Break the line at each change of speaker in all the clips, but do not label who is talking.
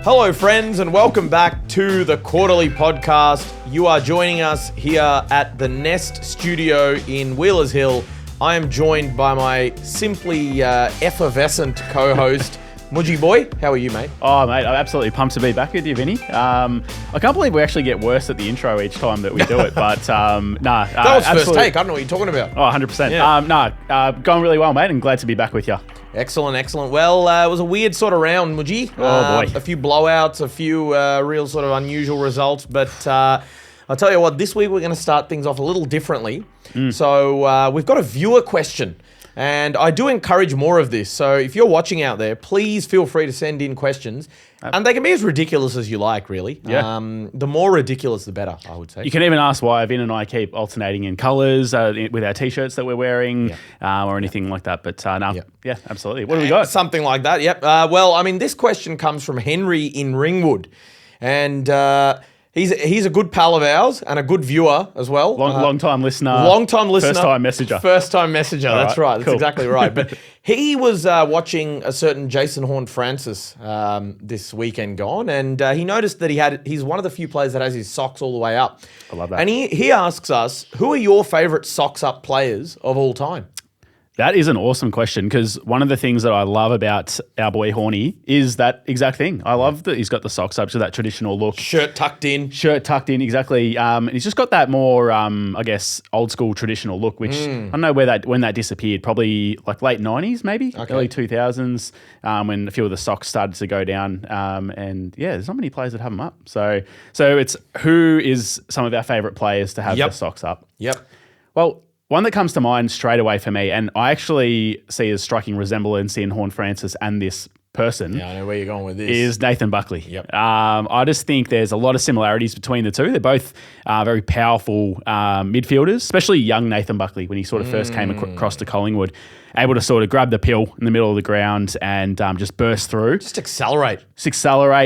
Hello, friends, and welcome back to the Quarterly Podcast. You are joining us here at the Nest Studio in Wheelers Hill. I am joined by my simply effervescent co-host, Mudgy Boy. How are you, mate?
Oh, mate, I'm absolutely pumped to be back with you, Vinny. I can't believe we actually get worse at the intro each time that we do it, but
that was first take. I don't know what you're talking about.
Oh, 100%. Yeah. Going really well, mate, and glad to be back with you.
Excellent, excellent. Well, it was a weird sort of round, Mudgy.
Oh, boy.
A few blowouts, a few real sort of unusual results, but I'll tell you what, this week we're going to start things off a little differently. So we've got a viewer question. And I do encourage more of this. So if you're watching out there, please feel free to send in questions. And they can be as ridiculous as you like, really.
Yeah.
The more ridiculous, the better, I would say.
You can even ask why Vin and I keep alternating in colours with our T-shirts that we're wearing or anything like that. But yeah, absolutely. What do we got?
Something like that, yep. Well, I mean, this question comes from Henry in Ringwood. And he's a good pal of ours and a good viewer as well.
Long-time listener.
Long-time listener.
First-time messenger.
First-time messenger, that's right. That's
cool.
Exactly right. But he was watching a certain Jason Horne-Francis this weekend gone, and he noticed that he's one of the few players that has his socks all the way up.
I love that.
And he asks us, who are your favourite socks up players of all time?
That is an awesome question because one of the things that I love about our boy Horny is that exact thing. I love that he's got the socks up to that traditional look.
Shirt tucked in,
exactly. And he's just got that more, I guess, old school traditional look, which I don't know when that disappeared, probably like late 90s maybe, early 2000s, when a few of the socks started to go down. And yeah, there's not many players that have them up. So it's who is some of our favourite players to have the socks up?
Yep.
Well, one that comes to mind straight away for me, and I actually see as striking resemblance in Horne-Francis and this person.
Yeah, I know where you're going with this.
Is Nathan Buckley.
Yep.
I just think there's a lot of similarities between the two. They're both very powerful midfielders, especially young Nathan Buckley when he sort of first came across to Collingwood, able to sort of grab the pill in the middle of the ground and just burst through.
Just accelerate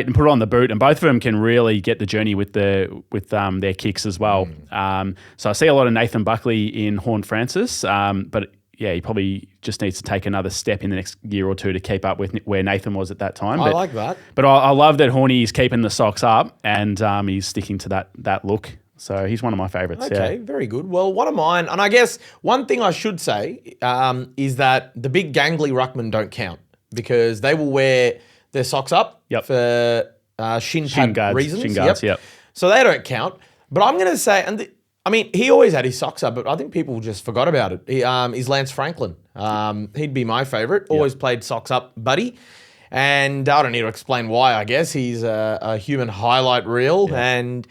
and put it on the boot. And both of them can really get the journey with their kicks as well. So I see a lot of Nathan Buckley in Horne-Francis, but yeah, he probably just needs to take another step in the next year or two to keep up with where Nathan was at that time.
I like that.
But I love that Horny is keeping the socks up and he's sticking to that look. So he's one of my favourites.
Okay, very good. Well, one of mine, and I guess one thing I should say is that the big gangly ruckmen don't count because they will wear their socks up for shin pad reasons.
Shin guards, yep.
So they don't count. But I'm going to say, he always had his socks up, but I think people just forgot about it. He's Lance Franklin. He'd be my favourite. Always played socks up, buddy. And I don't need to explain why, I guess. He's a human highlight reel. Yeah. And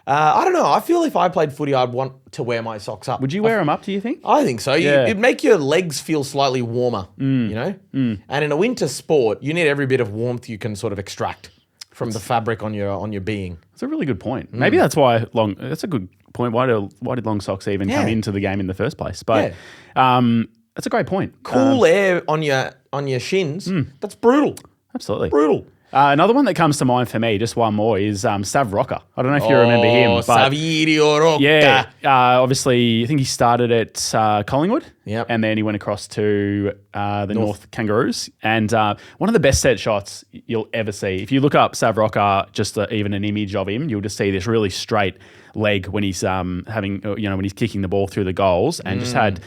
I don't know. I feel if I played footy, I'd want to wear my socks up.
Would you wear them up, do you think?
I think so.
Yeah.
It'd make your legs feel slightly warmer, you know? And in a winter sport, you need every bit of warmth you can sort of extract from the fabric on your being.
That's a really good point. Maybe that's why that's a good point. Why did long socks even come into the game in the first place? But that's a great point.
Cool air on your shins. That's brutal.
Absolutely.
Brutal.
Another one that comes to mind for me, just one more, is Sav Rocca. I don't know if you remember him.
Saverio Rocca.
Yeah. Obviously, I think he started at Collingwood.
Yep.
And then he went across to the North Kangaroos. And one of the best set shots you'll ever see. If you look up Sav Rocca, just even an image of him, you'll just see this really straight leg when he's when he's kicking the ball through the goals, and just had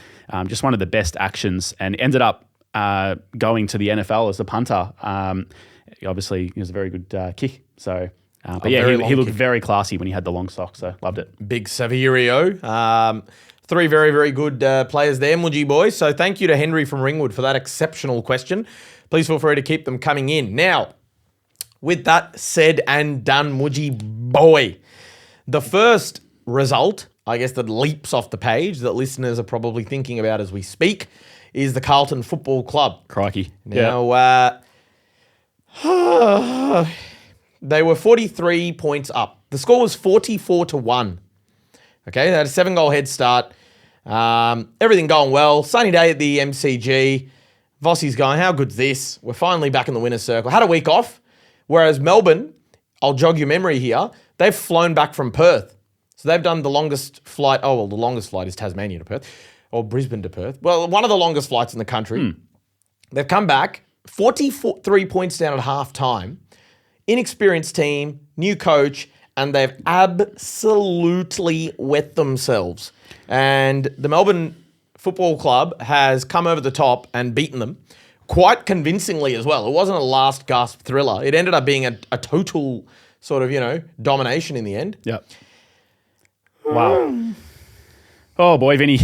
just one of the best actions, and ended up going to the NFL as a punter. Obviously, it was a very good kick. So, but yeah, he looked very classy when he had the long socks. So, loved it.
Big Saverio. Three very, very good players there, Mudgy boys. So, thank you to Henry from Ringwood for that exceptional question. Please feel free to keep them coming in. Now, with that said and done, Mudgy boy, the first result, I guess, that leaps off the page that listeners are probably thinking about as we speak is the Carlton Football Club.
Crikey.
Now, they were 43 points up. The score was 44-1. Okay, they had a 7-goal head start. Everything going well. Sunny day at the MCG. VOSS's going, how good's this? We're finally back in the winner's circle. Had a week off. Whereas Melbourne, I'll jog your memory here, they've flown back from Perth. So they've done the longest flight. Oh, well, the longest flight is Tasmania to Perth. Or Brisbane to Perth. Well, one of the longest flights in the country. They've come back, 43 points down at half time, inexperienced team, new coach, and they've absolutely wet themselves. And the Melbourne Football Club has come over the top and beaten them quite convincingly as well. It wasn't a last gasp thriller. It ended up being a total sort of, domination in the end.
Yep. Wow. Oh, boy, Vinny.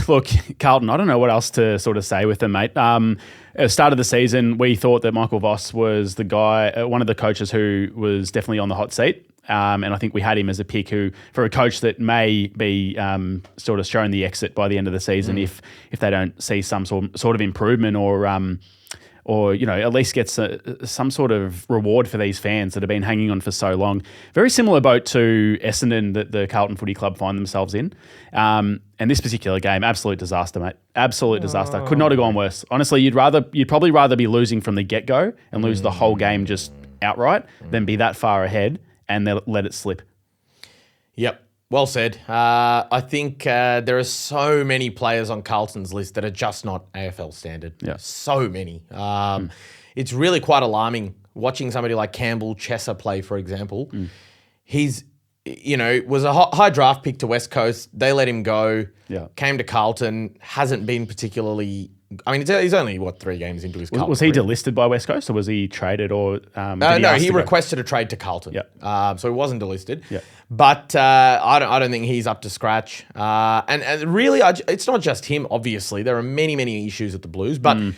Look, Carlton, I don't know what else to sort of say with them, mate. At the start of the season, we thought that Michael VOSS was the guy, one of the coaches who was definitely on the hot seat. And I think we had him as a pick for a coach that may be sort of shown the exit by the end of the season if they don't see some sort of improvement or at least gets some sort of reward for these fans that have been hanging on for so long. Very similar boat to Essendon that the Carlton Footy Club find themselves in. And this particular game, absolute disaster, mate. Absolute disaster. Could not have gone worse. Honestly, you'd probably rather be losing from the get-go and lose the whole game just outright than be that far ahead and then let it slip.
Yep. Well said. I think there are so many players on Carlton's list that are just not AFL standard.
Yeah.
So many. It's really quite alarming watching somebody like Campbell Chesser play, for example. He's, was a high draft pick to West Coast. They let him go.
Yeah.
Came to Carlton. Hasn't been particularly... he's only, 3 games into his Carlton
Was he
career.
delisted by West Coast or was he traded or...
No, he requested a trade to Carlton.
Yep.
So he wasn't delisted.
Yep.
But I don't think he's up to scratch. And really, it's not just him, obviously. There are many, many issues at the Blues. But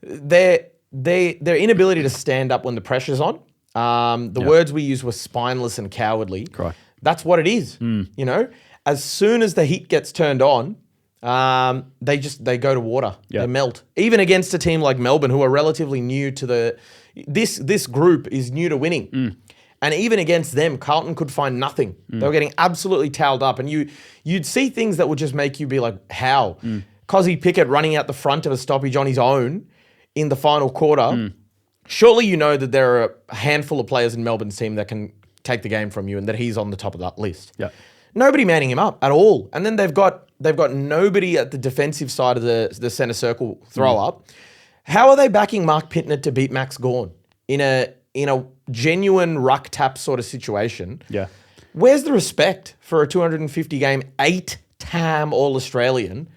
their inability to stand up when the pressure's on, the words we used were spineless and cowardly.
Correct.
That's what it is. As soon as the heat gets turned on, they go to water.
Yep.
They melt. Even against a team like Melbourne, who are relatively new to this group is new to winning. And even against them, Carlton could find nothing. They were getting absolutely towelled up. And you'd see things that would just make you be like, how? Cozzy Pickett running out the front of a stoppage on his own in the final quarter. Surely you know that there are a handful of players in Melbourne's team that can take the game from you and that he's on the top of that list.
Yeah.
Nobody manning him up at all. And then they've got nobody at the defensive side of the centre circle throw up. How are they backing Mark Pittner to beat Max Gawn in a genuine ruck tap sort of situation?
Yeah.
Where's the respect for a 250 game 8-time All-Australian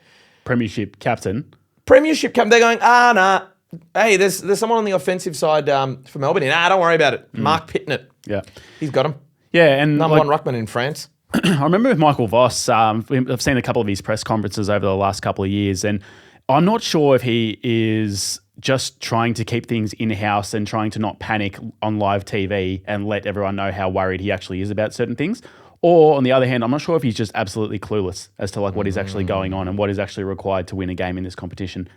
Premiership captain?
Premiership captain? They're going, nah. Hey, there's someone on the offensive side for Melbourne. Nah, don't worry about it. Mark Pittner.
Yeah.
He's got him.
Yeah, and
Number one ruckman in France.
I remember with Michael VOSS, I've seen a couple of his press conferences over the last couple of years, and I'm not sure if he is just trying to keep things in-house and trying to not panic on live TV and let everyone know how worried he actually is about certain things. Or, on the other hand, I'm not sure if he's just absolutely clueless as to what is actually going on and what is actually required to win a game in this competition.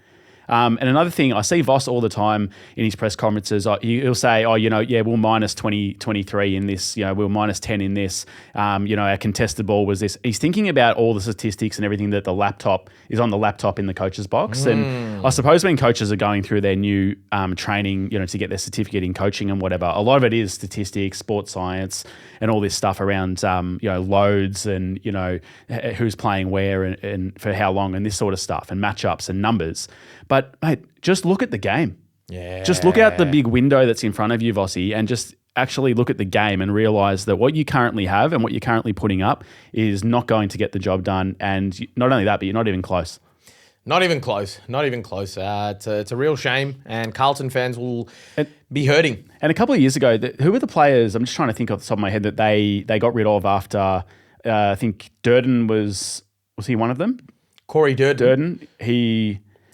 And another thing, I see VOSS all the time in his press conferences. He'll say, we'll minus 23 in this, we'll minus 10 in this. Our contested ball was this. He's thinking about all the statistics and everything that the laptop is on the laptop in the coach's box. And I suppose when coaches are going through their new training, to get their certificate in coaching and whatever, a lot of it is statistics, sports science, and all this stuff around, loads and, who's playing where and for how long and this sort of stuff and matchups and numbers. But, mate, just look at the game.
Yeah.
Just look out the big window that's in front of you, Vossi, and just actually look at the game and realise that what you currently have and what you're currently putting up is not going to get the job done. And not only that, but you're not even close.
Not even close. Not even close. It's a real shame, and Carlton fans will be hurting.
And a couple of years ago, who were the players, I'm just trying to think off the top of my head, that they got rid of after, I think Durden was he one of them?
Corey Durden.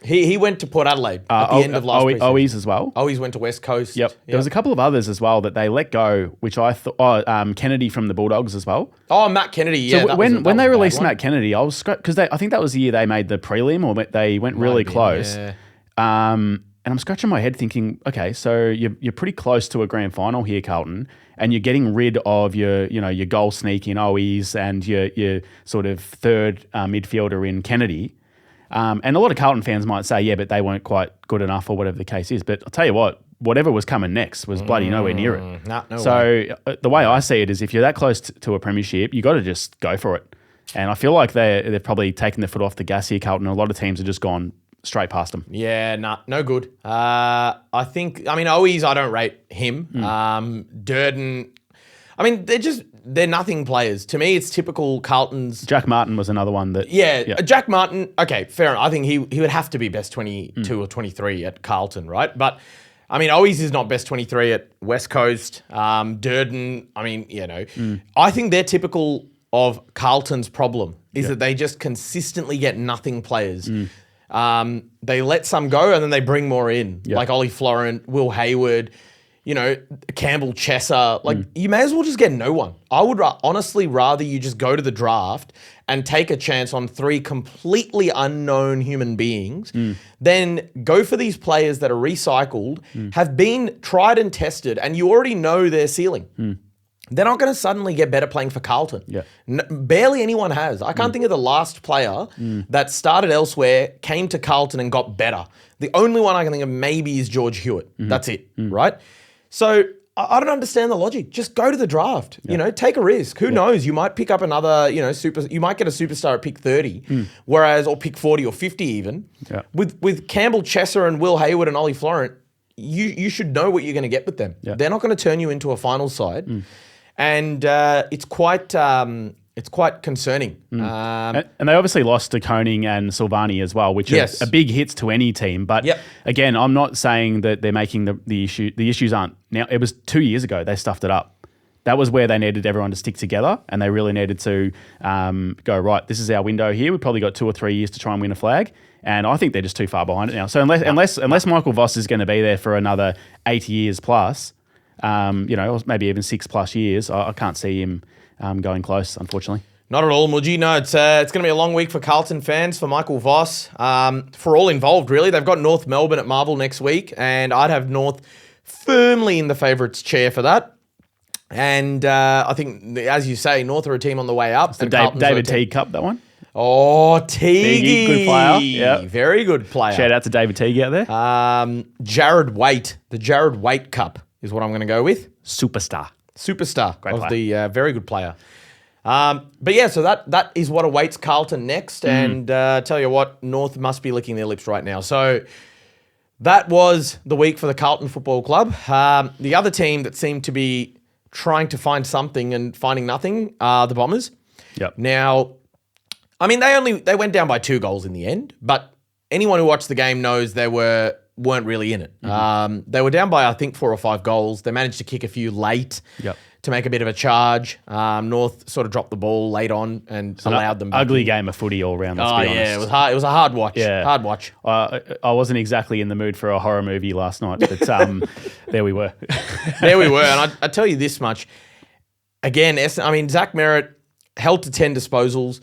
He went to Port Adelaide at the end of last season.
Owies as well.
Owies went to West Coast.
Yep. There was a couple of others as well that they let go, which I thought, Kennedy from the Bulldogs as well.
Oh, Matt Kennedy, yeah.
So when they released Matt Kennedy, I was because I think that was the year they made the prelim or they went really close.
Yeah.
And I'm scratching my head thinking, okay, so you're pretty close to a grand final here, Carlton, and you're getting rid of your goal sneak in Owies and your sort of third midfielder in Kennedy. And a lot of Carlton fans might say, yeah, but they weren't quite good enough or whatever the case is. But I'll tell you what, whatever was coming next was bloody nowhere near it.
No
way. The way I see it is if you're that close to a premiership, you got to just go for it. And I feel like they've probably taken their foot off the gas here, Carlton. A lot of teams have just gone straight past them.
Yeah, no good. I mean, Owies, I don't rate him. Durden, I mean, they're nothing players. To me, it's typical Carlton's.
Jack Martin was another one that.
Yeah. Jack Martin, okay, fair enough. I think he would have to be best 22 or 23 at Carlton, right? But, I mean, Owies is not best 23 at West Coast. Durden, I mean, I think they're typical of Carlton's problem is that they just consistently get nothing players. They let some go and then they bring more in, like Ollie Florent, Will Hayward, Campbell Chesser. Like, you may as well just get no one. I would honestly rather you just go to the draft and take a chance on 3 completely unknown human beings than go for these players that are recycled, have been tried and tested, and you already know their ceiling. They're not going to suddenly get better playing for Carlton.
Yeah.
Barely anyone has. I can't think of the last player that started elsewhere, came to Carlton and got better. The only one I can think of maybe is George Hewitt. That's it, right? So I don't understand the logic. Just go to the draft. Take a risk. Who knows? You might pick up another, you might get a superstar at pick 30, or pick 40 or 50 even.
Yeah.
With Campbell Chesser and Will Hayward and Ollie Florent, you should know what you're going to get with them.
Yeah.
They're not going to turn you into a final side. And it's quite concerning.
And they obviously lost to Koning and Silvani as well, which are big hits to any team. But again, I'm not saying that they're making the issue. The issues aren't now. It was 2 years ago they stuffed it up. That was where they needed everyone to stick together, and they really needed to go, right, this is our window here. We've probably got 2 or 3 years to try and win a flag. And I think they're just too far behind it now. So unless Michael Voss is going to be there for another 8 years plus, or maybe even 6+ years, I can't see him going close, unfortunately.
Not at all, Mudgy. No, it's going to be a long week for Carlton fans, for Michael Voss, for all involved, really. They've got North Melbourne at Marvel next week, and I'd have North firmly in the favourites chair for that. And I think, as you say, North are a team on the way up.
It's the David Teague Cup, that one.
Oh, Teague.
Good player. Yep.
Very good player.
Shout out to David Teague out there.
Jared Waite. The Jared Waite Cup is what I'm going to go with.
Superstar.
Great of player. The very good player. But yeah, so that is what awaits Carlton next. And tell you what, North must be licking their lips right now. So that was the week for the Carlton Football Club. The other team that seemed to be trying to find something and finding nothing are the Bombers.
Yep.
Now, I mean, they went down by 2 goals in the end, but anyone who watched the game knows they weren't really in it. They were down by, I think, 4 or 5 goals. They managed to kick a few late to make a bit of a charge. North sort of dropped the ball late on and allowed them.
Ugly game of footy all round. Let's be honest.
It was hard. It was a hard watch.
Yeah.
Hard watch.
I wasn't exactly in the mood for a horror movie last night, but there we were.
There we were, and I tell you this much. Again, Zach Merritt held to 10 disposals.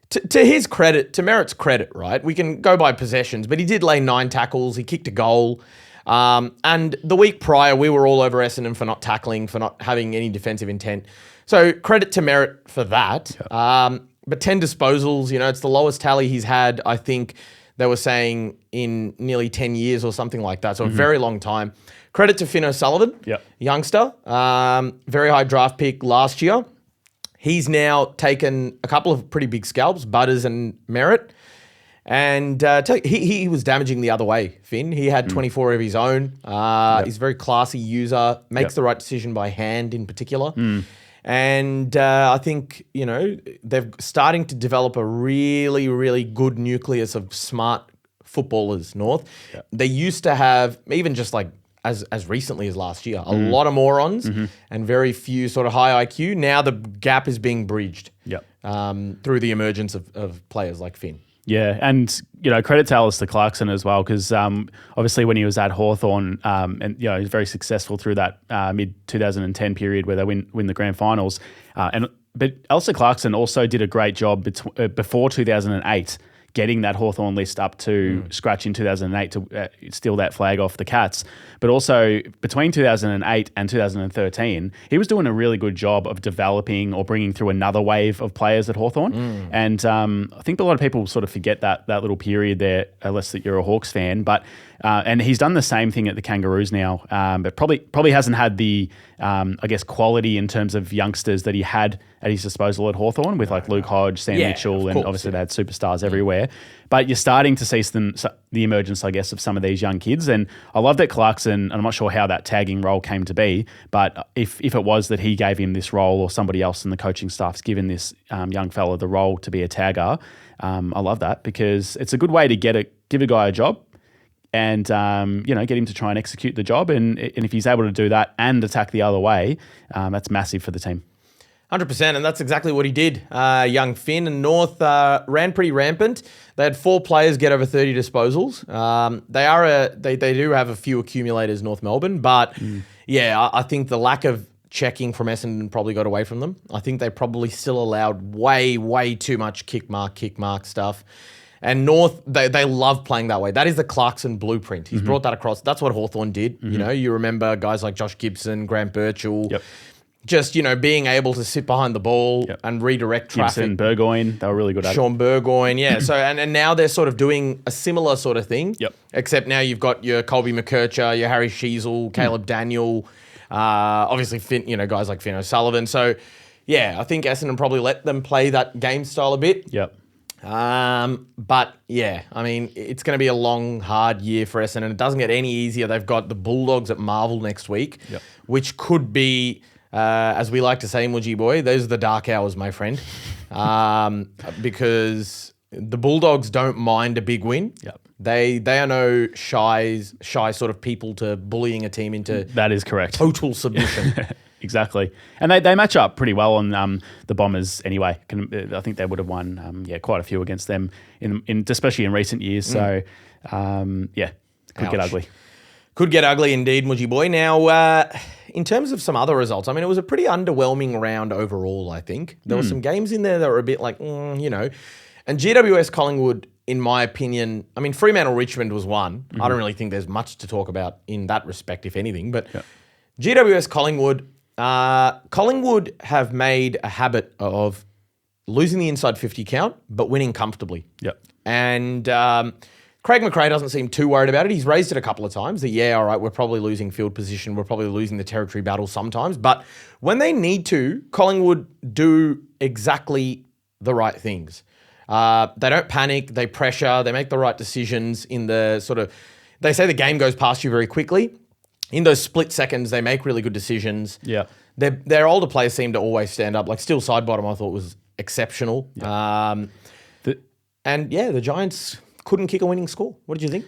To his credit, to Merritt's credit, right? We can go by possessions, but he did lay 9 tackles. He kicked a goal. And the week prior, we were all over Essendon for not tackling, for not having any defensive intent. So credit to Merritt for that. Yep. But 10 disposals, it's the lowest tally he's had, I think they were saying, in nearly 10 years or something like that. So a very long time. Credit to Finn O'Sullivan, youngster. Very high draft pick last year. He's now taken a couple of pretty big scalps, Butters and Merritt. And he was damaging the other way, Finn. He had 24 of his own. He's a very classy user, makes the right decision by hand in particular. And I think, they're starting to develop a really, really good nucleus of smart footballers, North. They used to have, even just like as recently as last year, a lot of morons and very few sort of high IQ. Now the gap is being bridged through the emergence of players like Finn.
Yeah, and credit to Alistair Clarkson as well, because obviously when he was at Hawthorn, and he's very successful through that mid 2010 period where they win the grand finals. But Alistair Clarkson also did a great job before 2008. Getting that Hawthorn list up to scratch in 2008 to steal that flag off the Cats. But also between 2008 and 2013, he was doing a really good job of developing or bringing through another wave of players at Hawthorn. And I think a lot of people sort of forget that little period there, unless that you're a Hawks fan. But and he's done the same thing at the Kangaroos now, but probably hasn't had the, quality in terms of youngsters that he had at his disposal at Hawthorn with Luke Hodge, Sam Mitchell, and obviously they had superstars everywhere. there. But you're starting to see the emergence, I guess, of some of these young kids. And I love that Clarkson, and I'm not sure how that tagging role came to be, but if it was that he gave him this role or somebody else in the coaching staff's given this young fella the role to be a tagger, I love that because it's a good way to give a guy a job and, get him to try and execute the job. And if he's able to do that and attack the other way, that's massive for the team.
100%, and that's exactly what he did. Young Finn and North ran pretty rampant. They had 4 players get over 30 disposals. They do have a few accumulators, North Melbourne, but I think the lack of checking from Essendon probably got away from them. I think they probably still allowed way too much kick mark stuff. And North, they love playing that way. That is the Clarkson blueprint. He's brought that across. That's what Hawthorn did. You remember guys like Josh Gibson, Grant Birchall.
Yep.
Just, being able to sit behind the ball and redirect traffic.
Gibson, Burgoyne, they were really good at it.
Sean Burgoyne, yeah. So, and now they're sort of doing a similar sort of thing.
Yep.
Except now you've got your Colby McKercher, your Harry Sheasel, Caleb Daniel, obviously Finn, guys like Finn O'Sullivan. So, I think Essendon probably let them play that game style a bit.
Yep.
But it's going to be a long, hard year for Essendon. It doesn't get any easier. They've got the Bulldogs at Marvel next week, which could be... as we like to say, Mudgy Boy, those are the dark hours, my friend. Because the Bulldogs don't mind a big win.
Yep.
They are no shy sort of people to bullying a team into
that is correct.
Total submission.
Exactly. And they match up pretty well on the Bombers anyway. I think they would have won quite a few against them, especially in recent years. So, could get ugly.
Could get ugly indeed, Mudgy Boy. Now, in terms of some other results, it was a pretty underwhelming round overall, I think. There were some games in there that were a bit like, And GWS Collingwood, in my opinion, Fremantle-Richmond was one. I don't really think there's much to talk about in that respect, if anything. But GWS Collingwood, Collingwood have made a habit of losing the inside 50 count, but winning comfortably.
Yep.
And... Craig McRae doesn't seem too worried about it. He's raised it a couple of times that, all right, we're probably losing field position. We're probably losing the territory battle sometimes. But when they need to, Collingwood do exactly the right things. They don't panic. They pressure. They make the right decisions in the sort of... They say the game goes past you very quickly. In those split seconds, they make really good decisions.
Yeah.
Their older players seem to always stand up. Like Still Sidebottom, I thought was exceptional.
Yeah.
The Giants... couldn't kick a winning score. What did you think?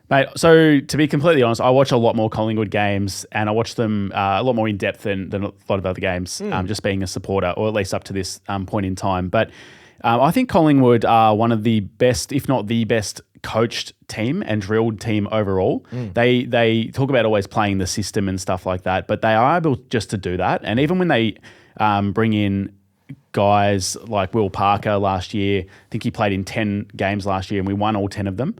Mate, so to be completely honest, I watch a lot more Collingwood games and I watch them a lot more in depth than a lot of other games, just being a supporter, or at least up to this point in time. But I think Collingwood are one of the best, if not the best, coached team and drilled team overall. They talk about always playing the system and stuff like that, but they are able just to do that. And even when they bring in guys like Will Parker last year, I think he played in 10 games last year and we won all 10 of them.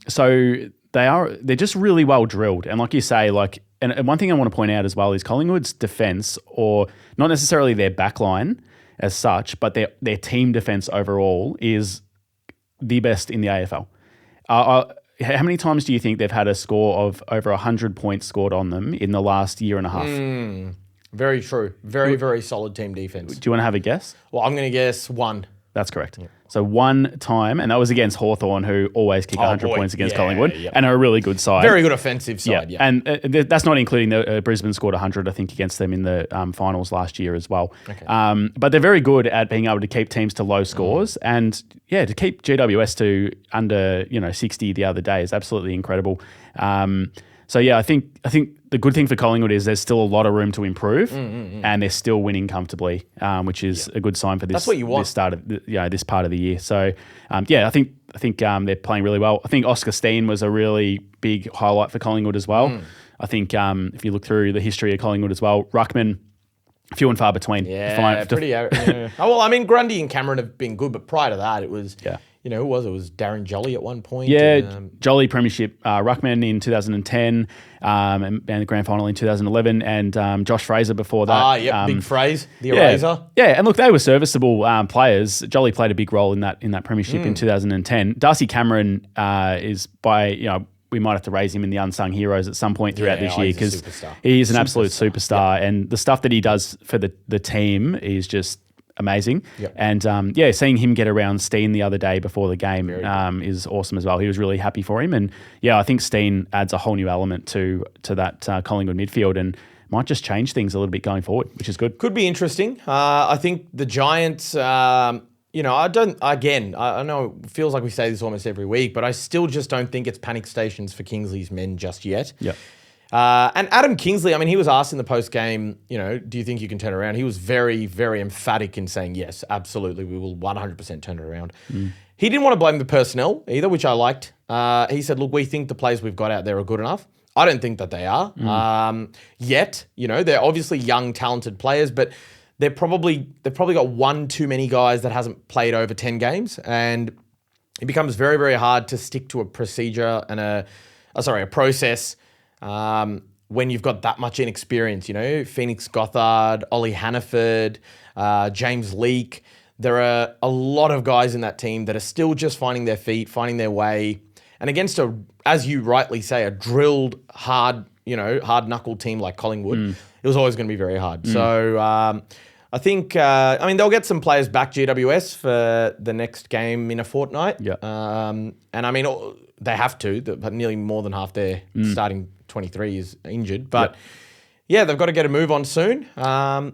So they're just really well drilled. And like you say, and one thing I want to point out as well is Collingwood's defense, or not necessarily their backline as such, but their team defense overall is the best in the AFL. How many times do you think they've had a score of over 100 points scored on them in the last year and a half?
Very true. Very solid team defense.
Do you want to have a guess?
Well, I'm going to guess 1.
That's correct. Yeah. So one time, and that was against Hawthorn, who always kick 100 points against Collingwood, and are a really good side.
Very good offensive side, yeah.
And that's not including the Brisbane scored 100, I think, against them in the finals last year as well. Okay. But they're very good at being able to keep teams to low scores, and to keep GWS to under 60 the other day is absolutely incredible. I think the good thing for Collingwood is there's still a lot of room to improve, and they're still winning comfortably, which is a good sign for this.
That's what you want.
This start of this part of the year. So, I think they're playing really well. I think Oscar Steen was a really big highlight for Collingwood as well. I think if you look through the history of Collingwood as well, Ruckman, few and far between.
Yeah, Grundy and Cameron have been good, but prior to that, it was. Yeah. Who was it? It was Darren Jolly at one point.
Yeah, Jolly Premiership, Ruckman in 2010, and the grand final in 2011, and Josh Fraser before that.
Big Fraser, the eraser.
Yeah, and look, they were serviceable players. Jolly played a big role in that premiership in 2010. Darcy Cameron is we might have to raise him in the unsung heroes at some point throughout this year, because he is an absolute superstar, and the stuff that he does for the team is just amazing.
Yep.
And seeing him get around Steen the other day before the game is awesome as well. He was really happy for him. And I think Steen adds a whole new element to that Collingwood midfield and might just change things a little bit going forward, which is good.
Could be interesting. I think the Giants, I know it feels like we say this almost every week, but I still just don't think it's panic stations for Kingsley's men just yet.
Yeah.
And Adam Kingsley, I mean, he was asked in the post-game, do you think you can turn it around? He was very, very emphatic in saying, yes, absolutely, we will 100% turn it around. He didn't want to blame the personnel either, which I liked. He said, look, we think the players we've got out there are good enough. I don't think that they are yet. They're obviously young, talented players, but they've probably got one too many guys that hasn't played over 10 games, and it becomes very, very hard to stick to a procedure and a process when you've got that much inexperience. Phoenix Gothard, Ollie Hannaford, James Leake. There are a lot of guys in that team that are still just finding their feet, finding their way. And against as you rightly say, a drilled, hard-knuckled team like Collingwood, it was always going to be very hard. So I think, they'll get some players back, GWS, for the next game in a fortnight.
Yeah.
And they have to, but nearly more than half their starting 23 is injured. But they've got to get a move on soon. And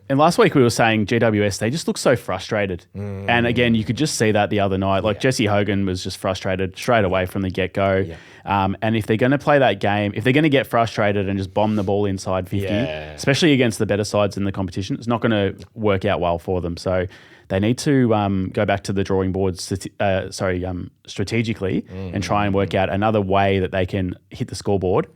last week we were saying GWS, they just look so frustrated. And again, you could just see that the other night. Like Jesse Hogan was just frustrated straight away from the get-go.
Yeah.
And if they're going to play that game, if they're going to get frustrated and just bomb the ball inside 50, especially against the better sides in the competition, it's not going to work out well for them. So they need to go back to the drawing board strategically and try and work out another way that they can hit the scoreboard.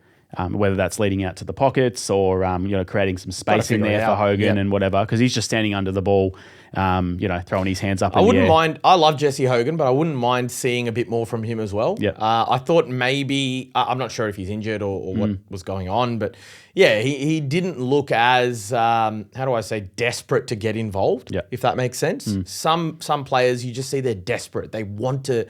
Whether that's leading out to the pockets or creating some space in there for Hogan and whatever, because he's just standing under the ball, throwing his hands up. I wouldn't
mind. I love Jesse Hogan, but I wouldn't mind seeing a bit more from him as well.
Yeah.
I thought maybe I'm not sure if he's injured or what was going on, but he didn't look as desperate to get involved.
Yeah.
If that makes sense. Some players you just see they're desperate. They want to,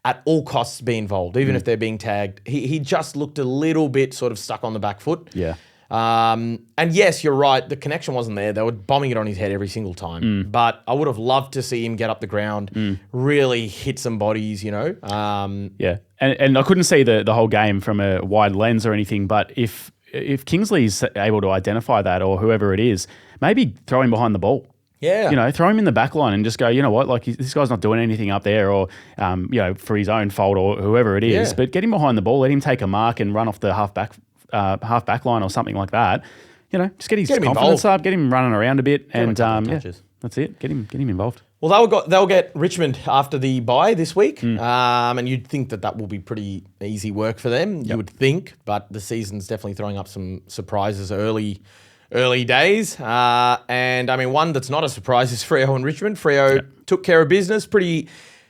at all costs, be involved, even if they're being tagged. He just looked a little bit sort of stuck on the back foot.
Yeah.
And yes, you're right. The connection wasn't there. They were bombing it on his head every single time. But I would have loved to see him get up the ground, really hit some bodies,
And I couldn't see the whole game from a wide lens or anything, but if Kingsley's able to identify that, or whoever it is, maybe throw him behind the ball.
Yeah.
Throw him in the back line and just go, you know what, like this guy's not doing anything up there or, for his own fault or whoever it is, but get him behind the ball, let him take a mark and run off the half back line or something like that. Just get his confidence up, get him running around a bit and that's it. Get him involved.
Well, they'll get Richmond after the bye this week, and you'd think that will be pretty easy work for them, you would think, but the season's definitely throwing up some surprises early days. And one that's not a surprise is Freo and Richmond. Freo took care of business, pretty